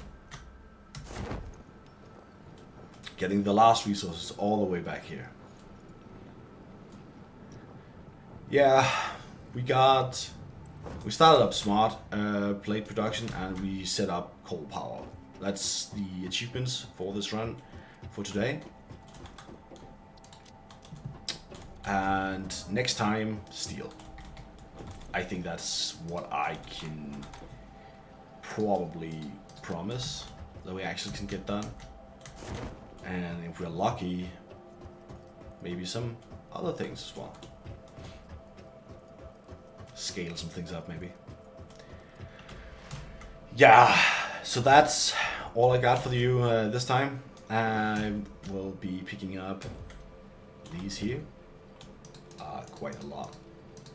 Getting the last resources all the way back here. Yeah, we started up smart plate production and we set up coal power. That's the achievements for this run for today. And next time, steel. I think that's what I can probably promise that we actually can get done. And if we're lucky, maybe some other things as well. Scale some things up maybe. Yeah, so that's all I got for you this time. I will be picking up these here. Quite a lot.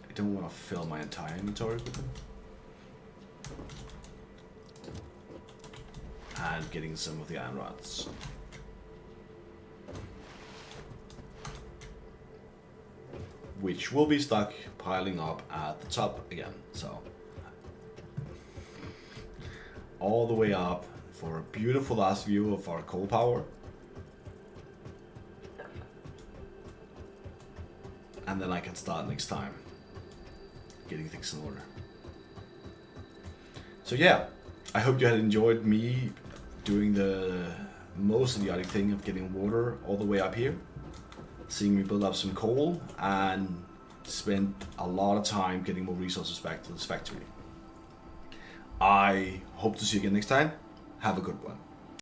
I don't want to fill my entire inventory with them. And getting some of the iron rods. Which will be stuck piling up at the top again. So all the way up for a beautiful last view of our coal power. And then I can start next time getting things in order. So yeah, I hope you had enjoyed me doing the most idiotic thing of getting water all the way up here, seeing me build up some coal, and spend a lot of time getting more resources back to this factory. I hope to see you again next time. Have a good one.